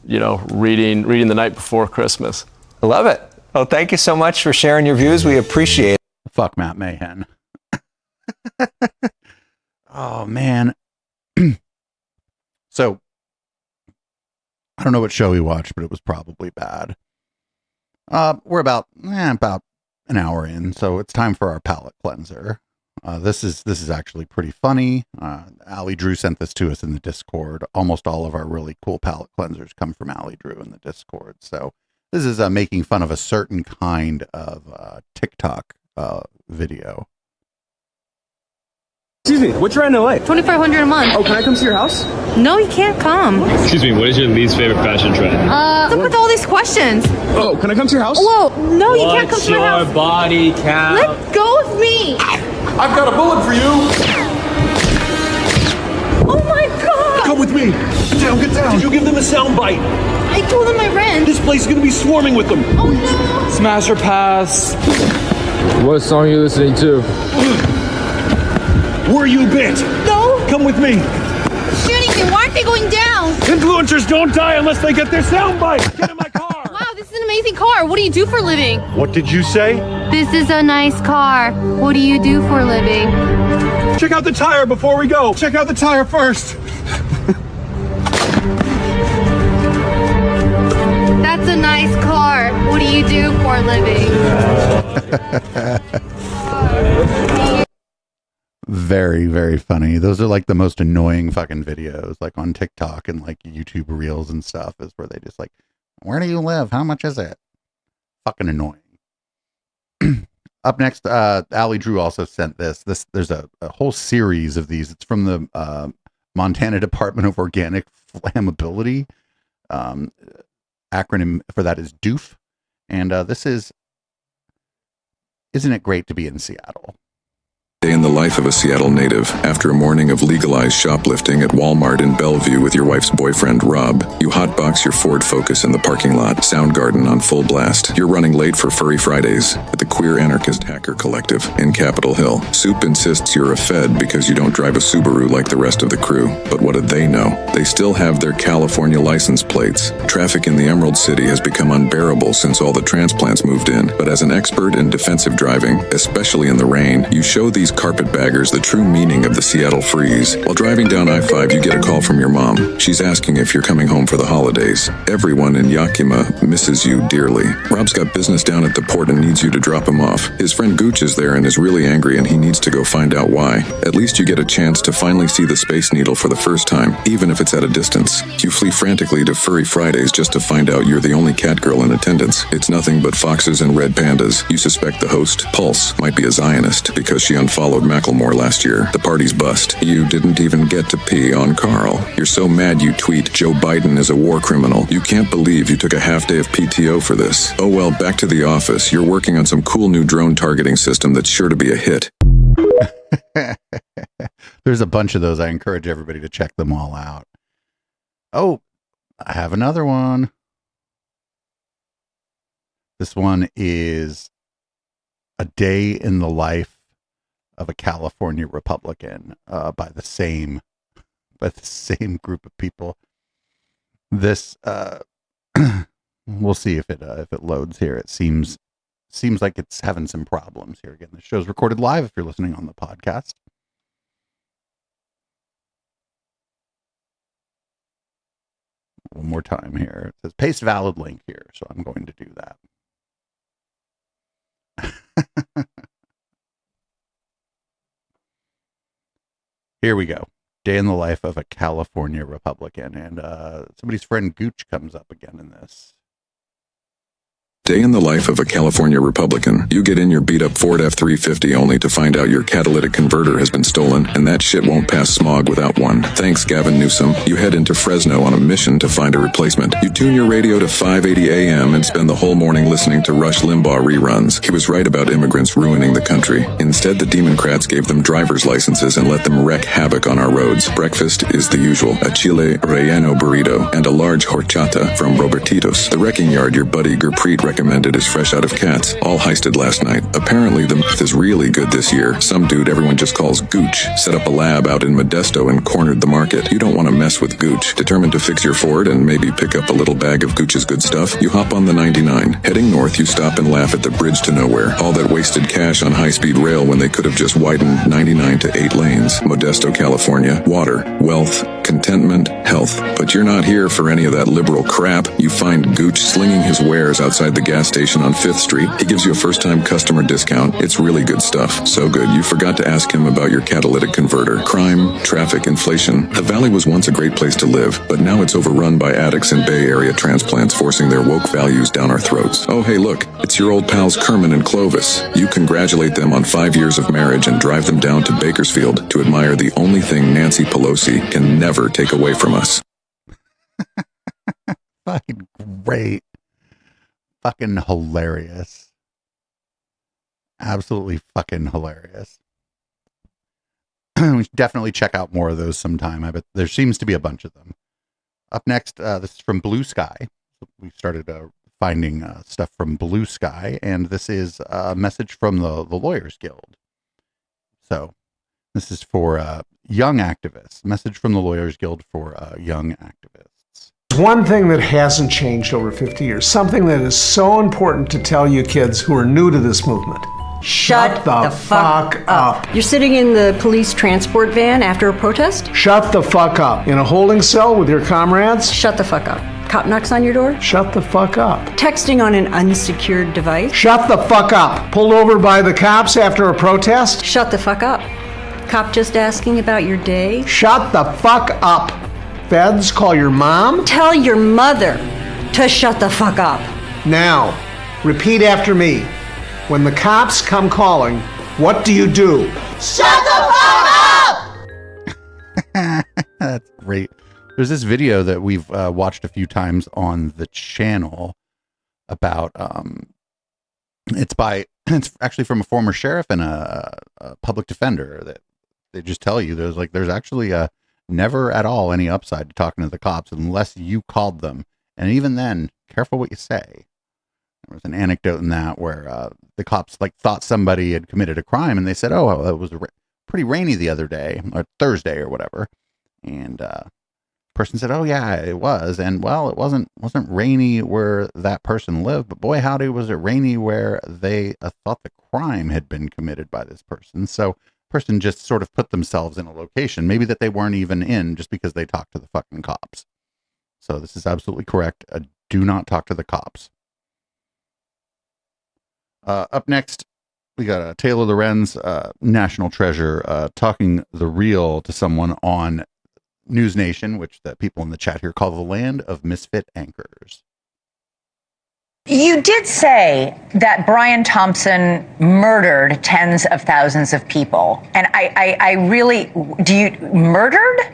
you know, reading the night before Christmas. I love it. Well, thank you so much for sharing your views. We appreciate it. Fuck Matt Mahan. Oh, man. So, I don't know what show we watched, but it was probably bad. We're about an hour in, so it's time for our palate cleanser. This is actually pretty funny. Allie Drew sent this to us in the Discord. Almost all of our really cool palate cleansers come from Allie Drew in the Discord. So this is making fun of a certain kind of TikTok video. Excuse me, what's your NOA? $2,500 a month. Oh, can I come to your house? No, you can't come. Excuse me, what is your least favorite fashion trend? Look with all these questions. Oh, can I come to your house? Whoa, no, you can't come to my house. What's your body count? Let go of me. I've got a bullet for you. Oh my God. Come with me. Get down, get down. Did you give them a sound bite? I told them I ran. This place is gonna be swarming with them. Oh no. Smash or pass. What song are you listening to? Were you bit? No. Come with me. Shooting me. Why aren't they going down? Influencers don't die unless they get their sound bite. Get in my car. Wow, this is an amazing car. What do you do for a living? What did you say? This is a nice car. What do you do for a living? Check out the tire before we go. Check out the tire first. That's a nice car. What do you do for a living? Very, very funny. Those are like the most annoying fucking videos, like on TikTok and like YouTube Reels and stuff, is where they just like, where do you live? How much is it? Fucking annoying. Up next, Allie Drew also sent this. There's a whole series of these. It's from the Montana Department of Organic Flammability. Acronym for that is DOOF. And this is, isn't it great to be in Seattle? Day in the life of a Seattle native. After a morning of legalized shoplifting at Walmart in Bellevue with your wife's boyfriend, Rob, you hotbox your Ford Focus in the parking lot, Soundgarden on full blast. You're running late for Furry Fridays at the Queer Anarchist Hacker Collective in Capitol Hill. Soup insists you're a Fed because you don't drive a Subaru like the rest of the crew. But what did they know? They still have their California license plates. Traffic in the Emerald City has become unbearable since all the transplants moved in. But as an expert in defensive driving, especially in the rain, you show these carpetbaggers the true meaning of the Seattle freeze. While driving down I-5, you get a call from your mom. She's asking if you're coming home for the holidays. Everyone in Yakima misses you dearly. Rob's got business down at the port and needs you to drop him off. His friend Gooch is there and is really angry, and he needs to go find out why. At least you get a chance to finally see the Space Needle for the first time, even if it's at a distance. You flee frantically to Furry Fridays just to find out you're the only cat girl in attendance. It's nothing but foxes and red pandas. You suspect the host, Pulse, might be a Zionist because she unfollowed Macklemore last year. The party's bust. You didn't even get to pee on Carl. You're so mad you tweet, Joe Biden is a war criminal. You can't believe you took a half day of PTO for this. Oh well, back to the office. You're working on some cool new drone targeting system that's sure to be a hit. There's a bunch of those. I encourage everybody to check them all out. Oh, I have another one. This one is a day in the life of a California Republican by the same group of people. This we'll see if it loads here. It seems like it's having some problems here. Again, the show's recorded live if you're listening on the podcast. One more time here. It says paste valid link here, so I'm going to do that. Here we go. Day in the life of a California Republican. And somebody's friend Gooch comes up again in this. Day in the life of a California Republican. You get in your beat-up Ford F-350 only to find out your catalytic converter has been stolen, and that shit won't pass smog without one. Thanks, Gavin Newsom. You head into Fresno on a mission to find a replacement. You tune your radio to 580 AM and spend the whole morning listening to Rush Limbaugh reruns. He was right about immigrants ruining the country. Instead, the Democrats gave them driver's licenses and let them wreak havoc on our roads. Breakfast is the usual. A chile relleno burrito and a large horchata from Robertitos. The wrecking yard your buddy Gurpreet recommended recommended is fresh out of cats, all heisted last night. Apparently the meth is really good this year. Some dude everyone just calls Gooch set up a lab out in Modesto and cornered the market. You don't want to mess with Gooch. Determined to fix your Ford and maybe pick up a little bag of Gooch's good stuff? You hop on the 99. Heading north, you stop and laugh at the bridge to nowhere. All that wasted cash on high-speed rail when they could have just widened 99 to 8 lanes. Modesto, California. Water, wealth, contentment, health. But you're not here for any of that liberal crap. You find Gooch slinging his wares outside the gas station on 5th Street. He gives you a first-time customer discount. It's really good stuff. So good, you forgot to ask him about your catalytic converter. Crime, traffic, inflation. The Valley was once a great place to live, but now it's overrun by addicts and Bay Area transplants forcing their woke values down our throats. Oh, hey, look, it's your old pals Kerman and Clovis. You congratulate them on 5 years of marriage and drive them down to Bakersfield to admire the only thing Nancy Pelosi can never take away from us. Fucking great. Fucking hilarious. Absolutely fucking hilarious. We should definitely check out more of those sometime. I bet there seems to be a bunch of them. Up next, this is from Blue Sky. We started finding stuff from Blue Sky, and this is a message from the Lawyers Guild. So this is for young activists. Message from the Lawyers Guild for young activists. One thing that hasn't changed over 50 years, something that is so important to tell you kids who are new to this movement. Shut the fuck up. You're sitting in the police transport van after a protest? Shut the fuck up. In a holding cell with your comrades? Shut the fuck up. Cop knocks on your door? Shut the fuck up. Texting on an unsecured device? Shut the fuck up. Pulled over by the cops after a protest? Shut the fuck up. Cop just asking about your day? Shut the fuck up. Feds, call your mom? Tell your mother to shut the fuck up. Now, repeat after me. When the cops come calling, what do you do? Shut the fuck up! That's great. There's this video that we've watched a few times on the channel about, it's actually from a former sheriff and a public defender that they just tell you there's actually never at all any upside to talking to the cops unless you called them. And even then, careful what you say. There was an anecdote in that where the cops thought somebody had committed a crime, and they said, "Oh, it was pretty rainy the other day, or Thursday, or whatever." And person said, "Oh yeah, it was." And well, it wasn't rainy where that person lived, but boy, howdy, was it rainy where they thought the crime had been committed by this person. So, person just sort of put themselves in a location, maybe that they weren't even in, just because they talked to the fucking cops. So this is absolutely correct. Do not talk to the cops. Up next, we got Taylor Lorenz, National Treasure, talking the real to someone on News Nation, which the people in the chat here call the land of misfit anchors. You did say that Brian Thompson murdered tens of thousands of people. And I really, murdered?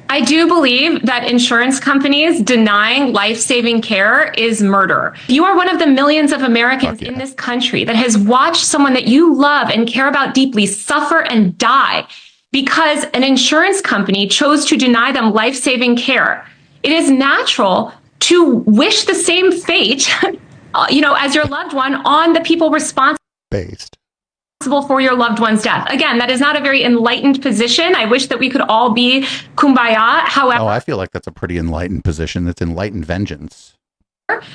I do believe that insurance companies denying life-saving care is murder. You are one of the millions of Americans in this country that has watched someone that you love and care about deeply suffer and die because an insurance company chose to deny them life-saving care. It is natural to wish the same fate, as your loved one on the people responsible for your loved one's death. Again, that is not a very enlightened position. I wish that we could all be kumbaya. However, I feel like that's a pretty enlightened position. That's enlightened vengeance.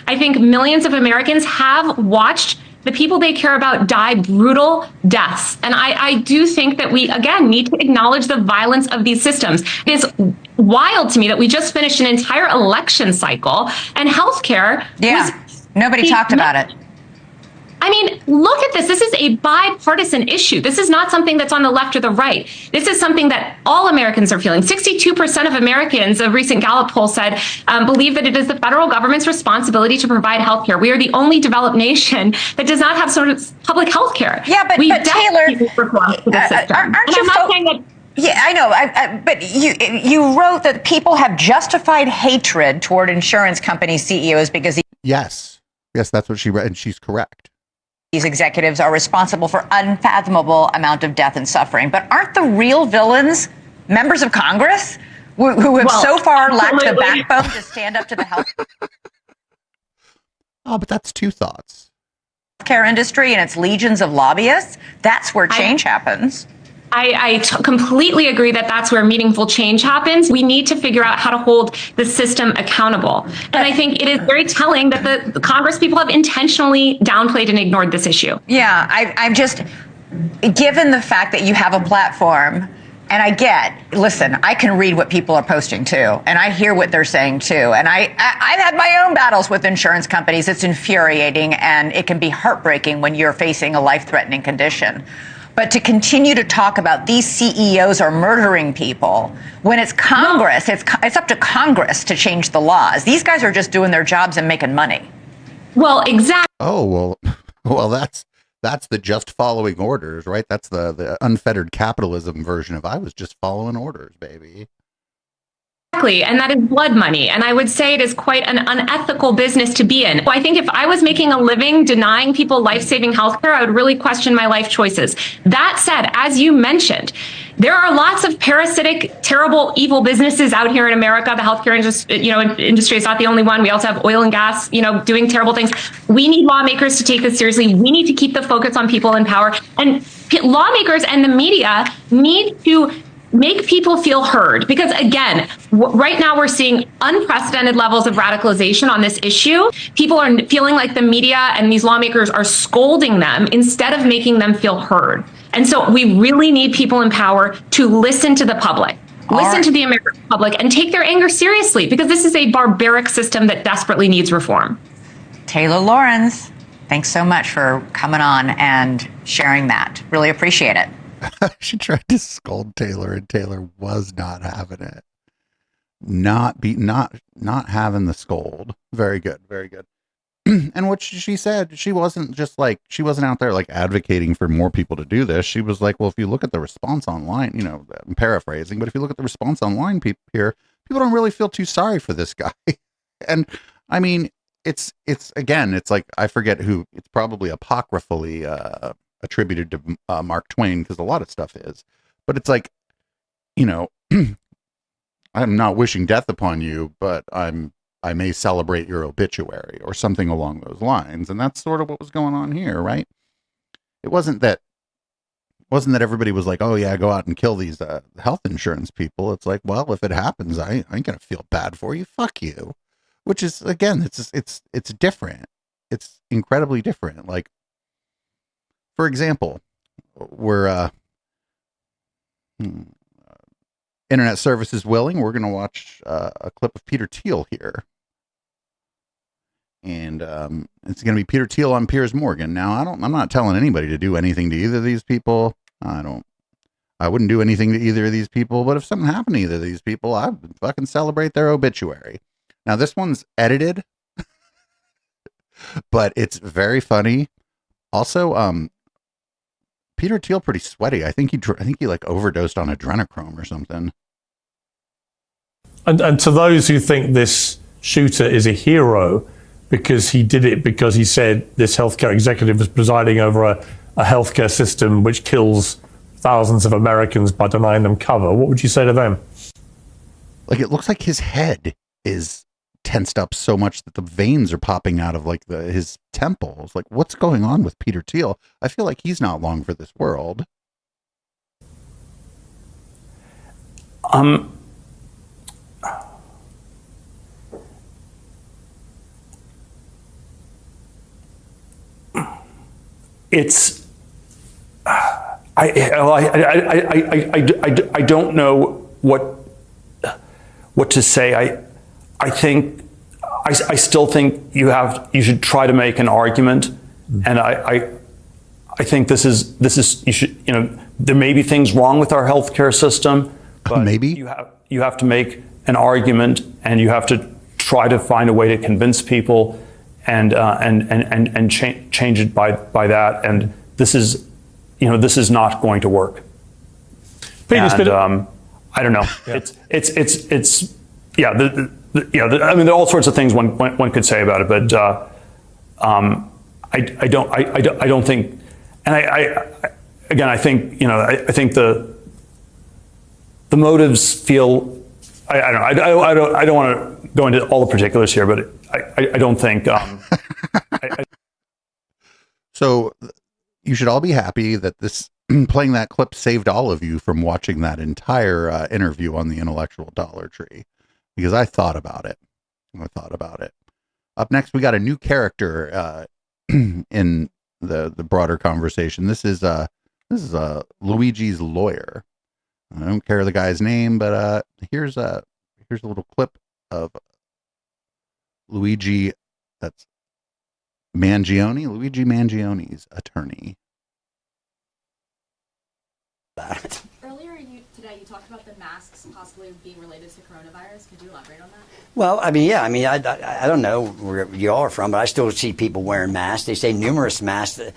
I think millions of Americans have watched the people they care about die brutal deaths. And I do think that we, again, need to acknowledge the violence of these systems. It is wild to me that we just finished an entire election cycle and healthcare. Yeah, nobody talked about it. I mean, look at this. This is a bipartisan issue. This is not something that's on the left or the right. This is something that all Americans are feeling. 62% of Americans, a recent Gallup poll said, believe that it is the federal government's responsibility to provide health care. We are the only developed nation that does not have sort of public health care. Yeah, but Taylor, aren't you Yeah, I know, but you wrote that people have justified hatred toward insurance company CEOs because Yes, that's what she read, and she's correct. These executives are responsible for unfathomable amount of death and suffering. But aren't the real villains members of Congress who have so far lacked the backbone to stand up to the health? Oh, but that's two thoughts. Healthcare industry and its legions of lobbyists, that's where change happens. I completely agree that that's where meaningful change happens. We need to figure out how to hold the system accountable. And I think it is very telling that the Congress people have intentionally downplayed and ignored this issue. Yeah, I'm just, given the fact that you have a platform, and listen, I can read what people are posting too, and I hear what they're saying too. And I've had my own battles with insurance companies. It's infuriating, and it can be heartbreaking when you're facing a life-threatening condition. But to continue to talk about these CEOs are murdering people when it's Congress, it's up to Congress to change the laws. These guys are just doing their jobs and making money. Well, exactly. Oh, well, that's the just following orders, right? That's the unfettered capitalism version of I was just following orders, baby. Exactly, and that is blood money. And I would say it is quite an unethical business to be in. I think if I was making a living denying people life-saving healthcare, I would really question my life choices. That said, as you mentioned, there are lots of parasitic, terrible, evil businesses out here in America. The healthcare industry is not the only one. We also have oil and gas, doing terrible things. We need lawmakers to take this seriously. We need to keep the focus on people in power. And lawmakers and the media need to make people feel heard. Because again, right now we're seeing unprecedented levels of radicalization on this issue. People are feeling like the media and these lawmakers are scolding them instead of making them feel heard. And so we really need people in power to listen to the public, listen to the American public, and take their anger seriously, because this is a barbaric system that desperately needs reform. Taylor Lorenz, thanks so much for coming on and sharing that. Really appreciate it. She tried to scold Taylor, and Taylor was not having it. Not having the scold. Very good, very good. And what she said, she wasn't out there like advocating for more people to do this. She was like, well, if you look at the response online, I'm paraphrasing, but if you look at the response online people don't really feel too sorry for this guy. And I mean, it's like, I forget who, it's probably apocryphally attributed to Mark Twain, because a lot of stuff is, but it's like, I'm not wishing death upon you, but I may celebrate your obituary, or something along those lines. And that's sort of what was going on here, right? It wasn't that everybody was like, oh yeah, go out and kill these health insurance people. It's like, well, if it happens, I ain't gonna feel bad for you. Fuck you. Which is, again, it's different. It's incredibly different. Like, for example, we're internet service is willing. We're going to watch a clip of Peter Thiel here. And it's going to be Peter Thiel on Piers Morgan. Now, I'm not telling anybody to do anything to either of these people. I wouldn't do anything to either of these people, but if something happened to either of these people, I would fucking celebrate their obituary. Now, this one's edited, but it's very funny. Also, Peter Thiel pretty sweaty. I think he like overdosed on adrenochrome or something. And to those who think this shooter is a hero because he did it because he said this healthcare executive was presiding over a healthcare system which kills thousands of Americans by denying them cover, what would you say to them? Like, it looks like his head is tensed up so much that the veins are popping out of like his temples. Like, what's going on with Peter Thiel? I feel like he's not long for this world. It's I don't know what to say. I still think you should try to make an argument, and I think this is you should, there may be things wrong with our healthcare system, but maybe you have to make an argument, and you have to try to find a way to convince people and change it by that. And this is not going to work. Peter, and, I don't know. Yeah. It's yeah. I mean, there are all sorts of things one could say about it, but I don't think, and I think I think the motives feel. I don't want to go into all the particulars here, but I don't think So you should all be happy that this playing that clip saved all of you from watching that entire interview on the intellectual Dollar Tree, because I thought about it. Up next, we got a new character in the broader conversation. This is Luigi's lawyer. I don't care the guy's name, but here's a little clip of Luigi. That's Luigi Mangione's attorney. Earlier today, you talked about the masks possibly being related to coronavirus. Could you elaborate on that? Well, I mean, yeah. I mean, I don't know where you all are from, but I still see people wearing masks. They say numerous masks. A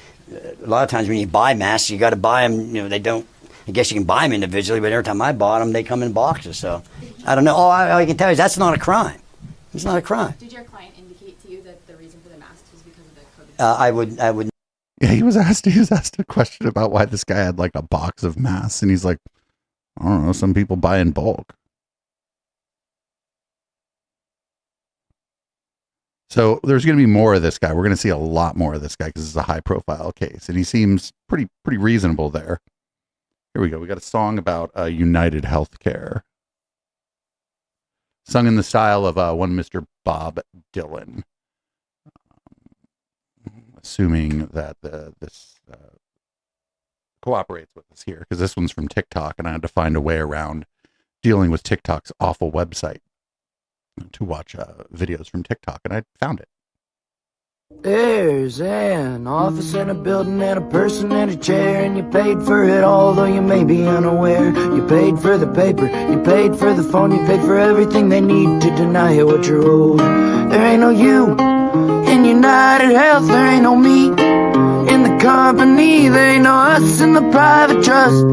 lot of times when you buy masks, you got to buy them. You know, they don't. I guess you can buy them individually, but every time I bought them, they come in boxes. So I don't know. All I can tell you is that's not a crime. It's not a crime. Did your client indicate to you that the reason for the masks was because of the COVID? I would. Yeah, he was asked a question about why this guy had like a box of masks, and he's like, I don't know, some people buy in bulk. So there's going to be more of this guy. We're going to see a lot more of this guy because it's a high profile case, and he seems pretty reasonable there. Here we go. We got a song about United Healthcare, sung in the style of one Mr. Bob Dylan. Assuming that this cooperates with us here, because this one's from TikTok, and I had to find a way around dealing with TikTok's awful website to watch videos from TikTok, and I found it. There's an office and a building and a person and a chair, and you paid for it all, though you may be unaware. You paid for the paper, you paid for the phone, you paid for everything they need to deny you what you're owed. There ain't no you in United Health, there ain't no me in the company, there ain't no us in the private trust.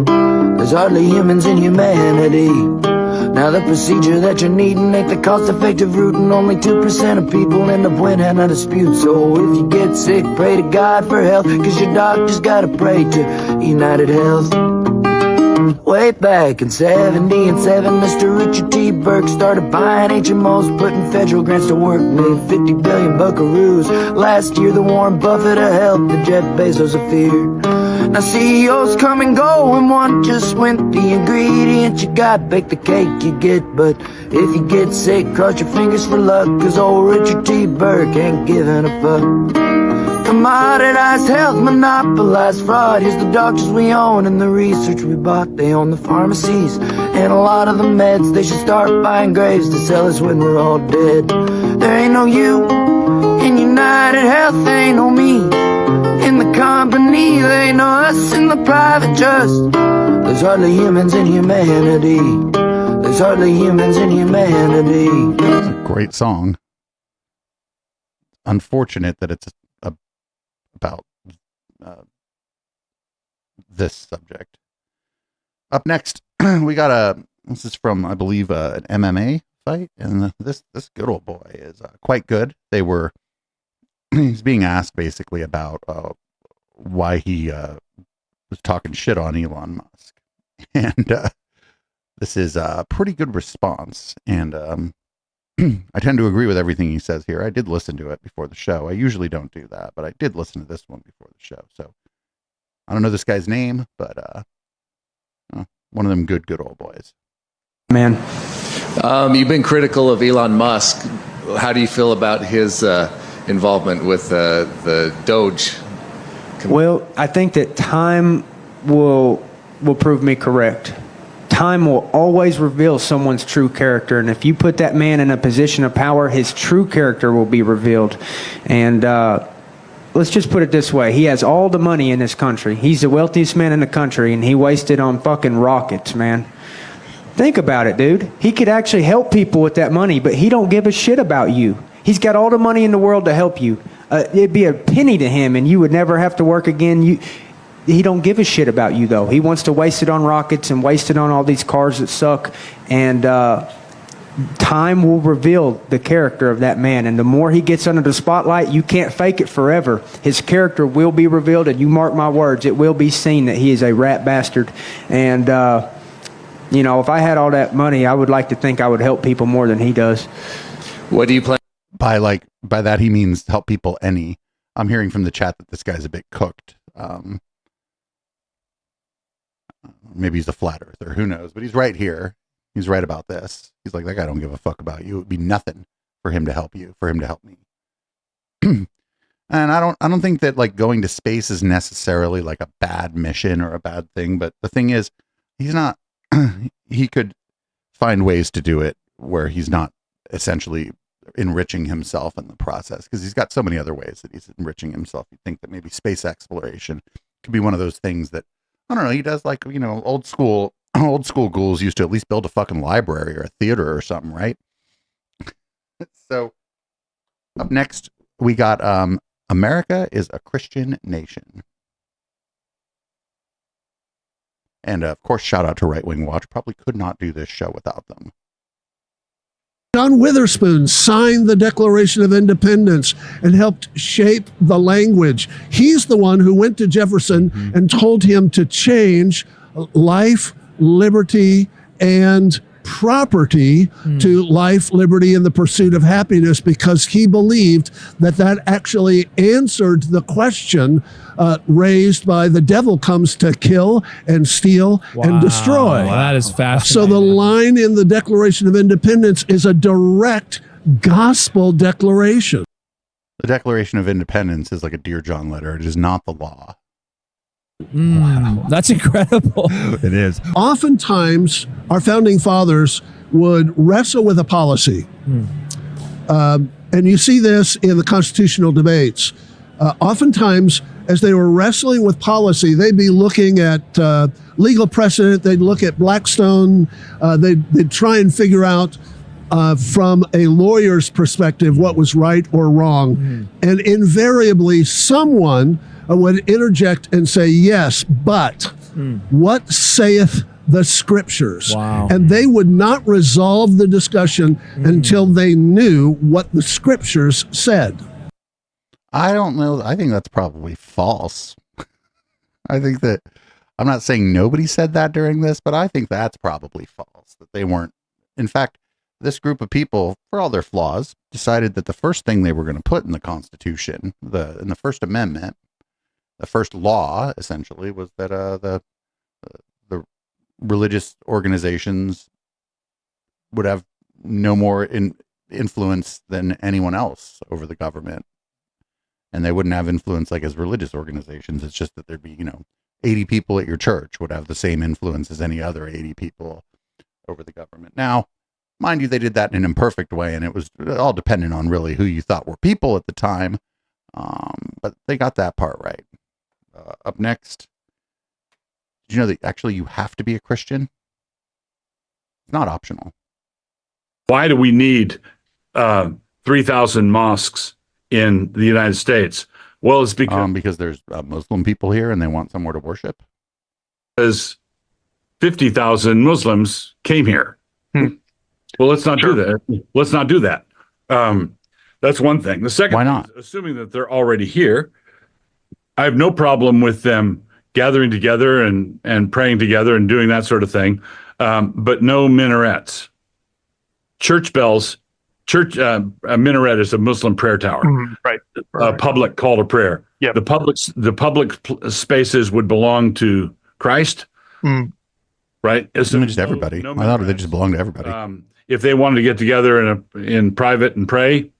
There's hardly humans in humanity. Now the procedure that you're needing ain't the cost-effective route, and only 2% of people end up winning a dispute. So if you get sick, pray to God for help, cause your doctor's gotta pray to United Health. Way back in 77, Mr. Richard T. Burke started buying HMOs, putting federal grants to work, made 50 billion buckaroos. Last year the Warren Buffett of health, the Jeff Bezos of fear. Now CEOs come and go, and one just went. The ingredients you got, bake the cake you get. But if you get sick, cross your fingers for luck, cause old Richard T. Burke ain't giving a fuck. Commoditized health, monopolized fraud. Here's the doctors we own and the research we bought. They own the pharmacies and a lot of the meds. They should start buying graves to sell us when we're all dead. There ain't no you in United Health, there ain't no me in the company, there ain't no us in the private trust. There's hardly humans in humanity. There's hardly humans in humanity. It's a great song. Unfortunate that it's about this subject. Up next, we got this is from, I believe, an MMA fight, and this good old boy is quite good. He's being asked basically about why he was talking shit on Elon Musk, and this is a pretty good response, and I tend to agree with everything he says here. I did listen to it before the show. I usually don't do that, but I did listen to this one before the show. So I don't know this guy's name, but one of them good old boys. Man, you've been critical of Elon Musk. How do you feel about his involvement with the Doge? Well, I think that time will prove me correct. Time will always reveal someone's true character, and if you put that man in a position of power, his true character will be revealed. And let's just put it this way. He has all the money in this country. He's the wealthiest man in the country, and he wasted on fucking rockets, man. Think about it, dude. He could actually help people with that money, but he don't give a shit about you. He's got all the money in the world to help you. It'd be a penny to him, and you would never have to work again. He don't give a shit about you, though. He wants to waste it on rockets and waste it on all these cars that suck. And time will reveal the character of that man. And the more he gets under the spotlight, you can't fake it forever. His character will be revealed, and you mark my words, it will be seen that he is a rat bastard. And, if I had all that money, I would like to think I would help people more than he does. What do you plan? By that, he means help people any. I'm hearing from the chat that this guy's a bit cooked. Maybe he's a flat earther. Who knows? But he's right here. He's right about this. He's like, that guy don't give a fuck about you. It would be nothing for him to help you, for him to help me. And I don't think that like going to space is necessarily like a bad mission or a bad thing. But the thing is, he's not, he could find ways to do it where he's not essentially enriching himself in the process, because he's got so many other ways that he's enriching himself. You think that maybe space exploration could be one of those things that, I don't know, he does like, old school ghouls used to at least build a fucking library or a theater or something, right? So up next, we got America is a Christian Nation. And of course, shout out to Right Wing Watch. Probably could not do this show without them. John Witherspoon signed the Declaration of Independence and helped shape the language. He's the one who went to Jefferson and told him to change life, liberty, and property to life, liberty, and the pursuit of happiness, because he believed that that actually answered the question raised by the devil comes to kill and steal and destroy. That is fascinating. So the line in the Declaration of Independence is a direct gospel declaration. The Declaration of Independence is like a Dear John letter. It is not the law. Wow. That's incredible. It is. Oftentimes, our founding fathers would wrestle with a policy. And you see this in the constitutional debates. Oftentimes, as they were wrestling with policy, they'd be looking at legal precedent. They'd look at Blackstone. They'd try and figure out from a lawyer's perspective what was right or wrong. And invariably, someone would interject and say, yes, but what saith the scriptures? Wow. And they would not resolve the discussion until they knew what the scriptures said. I don't know. I think that's probably false. I think that, I'm not saying nobody said that during this, but I think that's probably false, that they weren't. In fact, this group of people, for all their flaws, decided that the first thing they were going to put in the Constitution, in the First Amendment, the first law, essentially, was that the religious organizations would have no more influence than anyone else over the government. And they wouldn't have influence like as religious organizations. It's just that there'd be, 80 people at your church would have the same influence as any other 80 people over the government. Now, mind you, they did that in an imperfect way, and it was all dependent on really who you thought were people at the time. But they got that part right. Up next, did you know that actually you have to be a Christian? It's not optional. Why do we need 3,000 mosques in the United States? Well, it's because there's Muslim people here and they want somewhere to worship. Because 50,000 Muslims came here. Well, let's not do that. Let's not do that. That's one thing. The second, why not? Is, assuming that they're already here, I have no problem with them gathering together and praying together and doing that sort of thing, but no minarets. Church bells. A minaret is a Muslim prayer tower, right? A public call to prayer. Yeah. The public spaces would belong to Christ, right? It's just everybody. I thought they just belonged to everybody. If they wanted to get together in private and pray,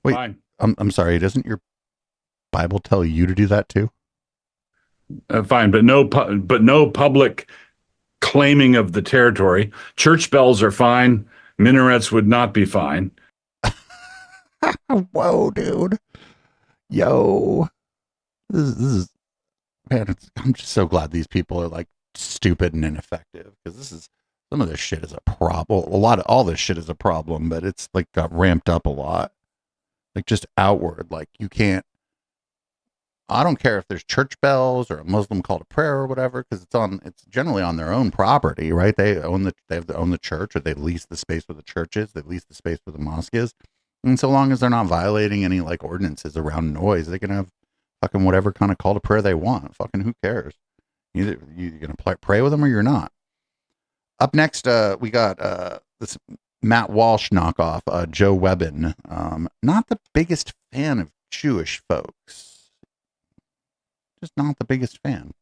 wait, fine. I'm sorry. Doesn't your Bible tell you to do that too? Fine, but no public claiming of the territory. Church bells are fine. Minarets would not be fine. Whoa, dude. Yo. This is man, I'm just so glad these people are like stupid and ineffective, because some of this shit is a problem. All this shit is a problem, but it's like got ramped up a lot. Like just outward. Like you can't, I don't care if there's church bells or a Muslim call to prayer or whatever, because it's generally on their own property, right? They have to own the church, or they lease the space where the church is, they lease the space where the mosque is. And so long as they're not violating any like ordinances around noise, they can have fucking whatever kind of call to prayer they want. Fucking who cares? Either you're gonna pray with them or you're not. Up next, we got this Matt Walsh knockoff, Joe Webbin. Not the biggest fan of Jewish folks. Just not the biggest fan.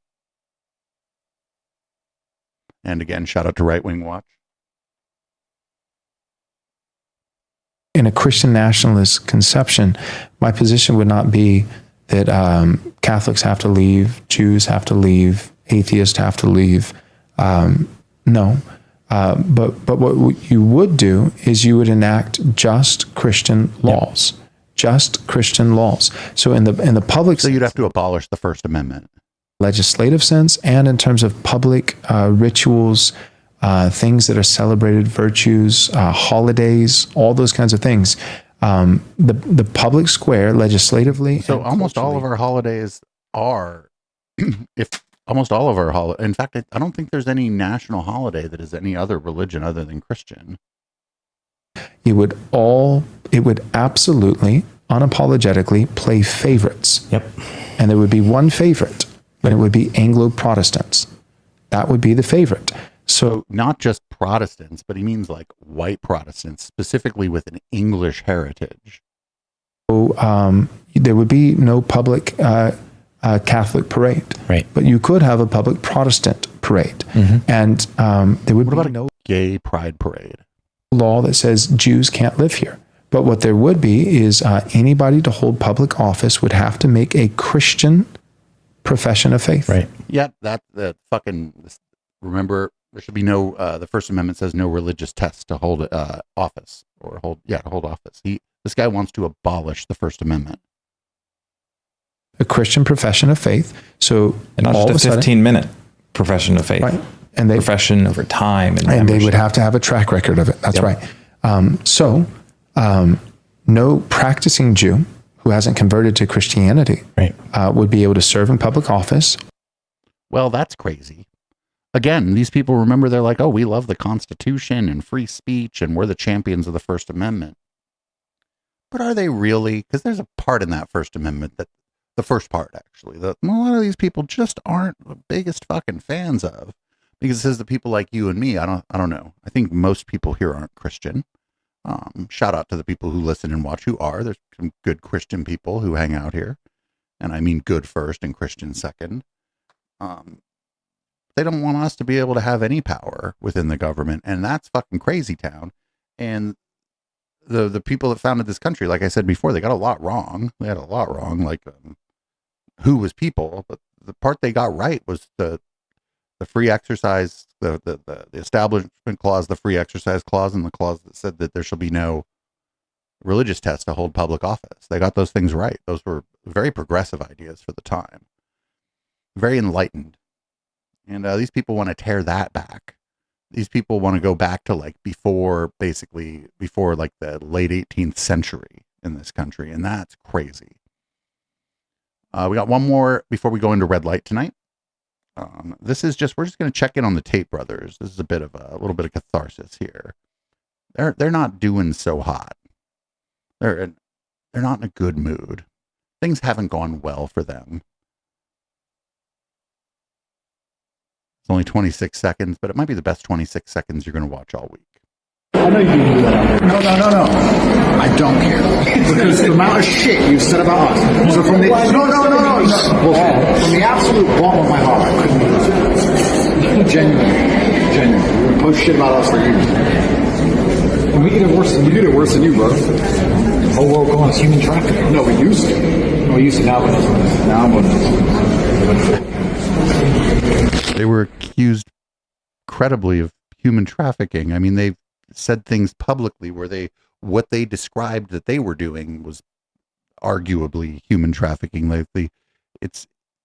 And again, shout out to Right Wing Watch. In a Christian nationalist conception, my position would not be that Catholics have to leave, Jews have to leave, atheists have to leave. No. But what you would do is you would enact just Christian laws. Yep. Just Christian laws. So in the public sense, you'd have to abolish the First Amendment. Legislative sense, and in terms of public rituals, things that are celebrated, virtues, holidays, all those kinds of things. The public square, legislatively. So almost all of our holidays are, if almost all of our holidays, in fact, I don't think there's any national holiday that is any other religion other than Christian. It would absolutely, unapologetically play favorites. Yep. And there would be one favorite, and it would be Anglo-Protestants. That would be the favorite. So not just Protestants, but he means like white Protestants, specifically with an English heritage. So there would be no public Catholic parade. Right. But you could have a public Protestant parade. Mm-hmm. And there would be no gay pride parade law that says Jews can't live here. But what there would be is anybody to hold public office would have to make a Christian profession of faith. Right. Yeah, remember, there should be no, the First Amendment says no religious test to hold office or hold office. This guy wants to abolish the First Amendment. A Christian profession of faith. So and not just a 15-minute profession of faith. Right. And they profession over time. And they would have to have a track record of it. That's right. No practicing Jew who hasn't converted to Christianity would be able to serve in public office. Well, that's crazy. Again, these people, remember, they're like, oh, we love the Constitution and free speech and we're the champions of the First Amendment. But are they really? Because there's a part in that First Amendment that, the first part actually, that a lot of these people just aren't the biggest fucking fans of. Because it says the people like you and me, I don't know. I think most people here aren't Christian. Shout out to the people who listen and watch who are. There's some good Christian people who hang out here. And I mean good first and Christian second. They don't want us to be able to have any power within the government. And that's fucking crazy town. And the people that founded this country, like I said before, they got a lot wrong. They had a lot wrong, like who was people. But the part they got right was the free exercise, the Establishment Clause, the Free Exercise Clause, and the clause that said that there shall be no religious test to hold public office. They got those things right. Those were very progressive ideas for the time. Very enlightened. And these people want to tear that back. These people want to go back to like before like the late 18th century in this country. And that's crazy. We got one more before we go into red light tonight. This is we're just going to check in on the Tate brothers. This is a little bit of catharsis here. They're not doing so hot. They're not in a good mood. Things haven't gone well for them. It's only 26 seconds, but it might be the best 26 seconds you're going to watch all week. I know you do that. No. I don't care. Because the amount of shit you said about us. So from the well, from the absolute bottom of my heart, I couldn't do this. Genuinely. We post shit about us for years. And we did it worse than you, bro. The whole world calling us human trafficking. No, we used to. Now we're not. Now I'm on this. They were accused credibly of human trafficking. I mean, they've said things publicly where what they described that they were doing was arguably human trafficking.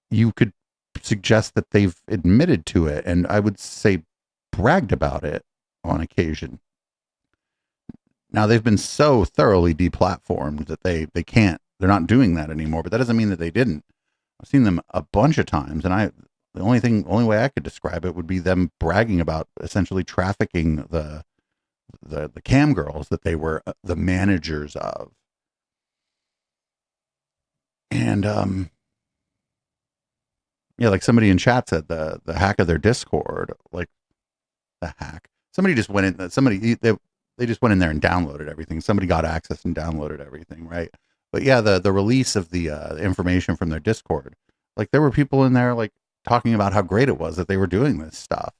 You could suggest that they've admitted to it, and I would say bragged about it on occasion. Now they've been so thoroughly deplatformed that they're not doing that anymore, but that doesn't mean that they didn't. I've seen them a bunch of times, and the only way I could describe it would be them bragging about essentially trafficking the cam girls that they were the managers of. And like somebody in chat said the hack of their Discord, like the hack. Somebody just went in. They just went in there and downloaded everything. Somebody got access and downloaded everything, right? But yeah, the release of the information from their Discord, like there were people in there like talking about how great it was that they were doing this stuff.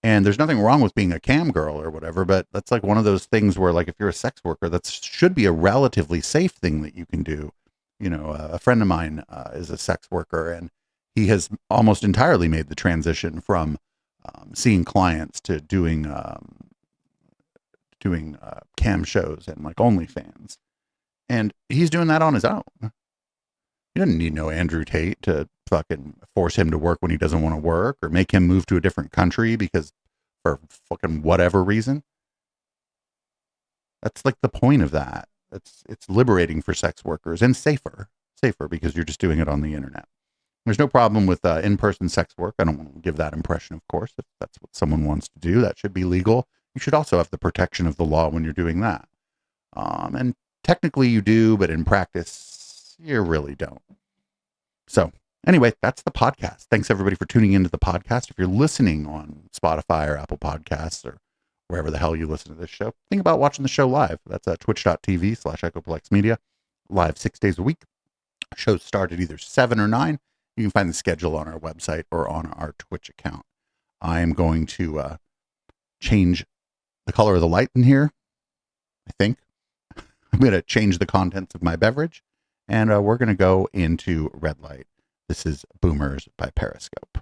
And there's nothing wrong with being a cam girl or whatever, but that's like one of those things where, like, if you're a sex worker, that should be a relatively safe thing that you can do. You know, a friend of mine is a sex worker, and he has almost entirely made the transition from seeing clients to doing cam shows and like OnlyFans. And he's doing that on his own. He doesn't need no Andrew Tate to fucking force him to work when he doesn't want to work, or make him move to a different country because for fucking whatever reason. That's like the point of that. It's liberating for sex workers and safer because you're just doing it on the internet. There's no problem with in-person sex work. I don't want to give that impression, of course. If that's what someone wants to do, that should be legal. You should also have the protection of the law when you're doing that. And technically you do, but in practice, you really don't. So anyway, that's the podcast. Thanks everybody for tuning into the podcast. If you're listening on Spotify or Apple Podcasts or wherever the hell you listen to this show, think about watching the show live. That's twitch.tv/Echoplex Media, live 6 days a week. Shows start at either 7 or 9. You can find the schedule on our website or on our Twitch account. I am going to change the color of the light in here, I think. I'm going to change the contents of my beverage, and we're going to go into red light. This is Boomers by Periscope.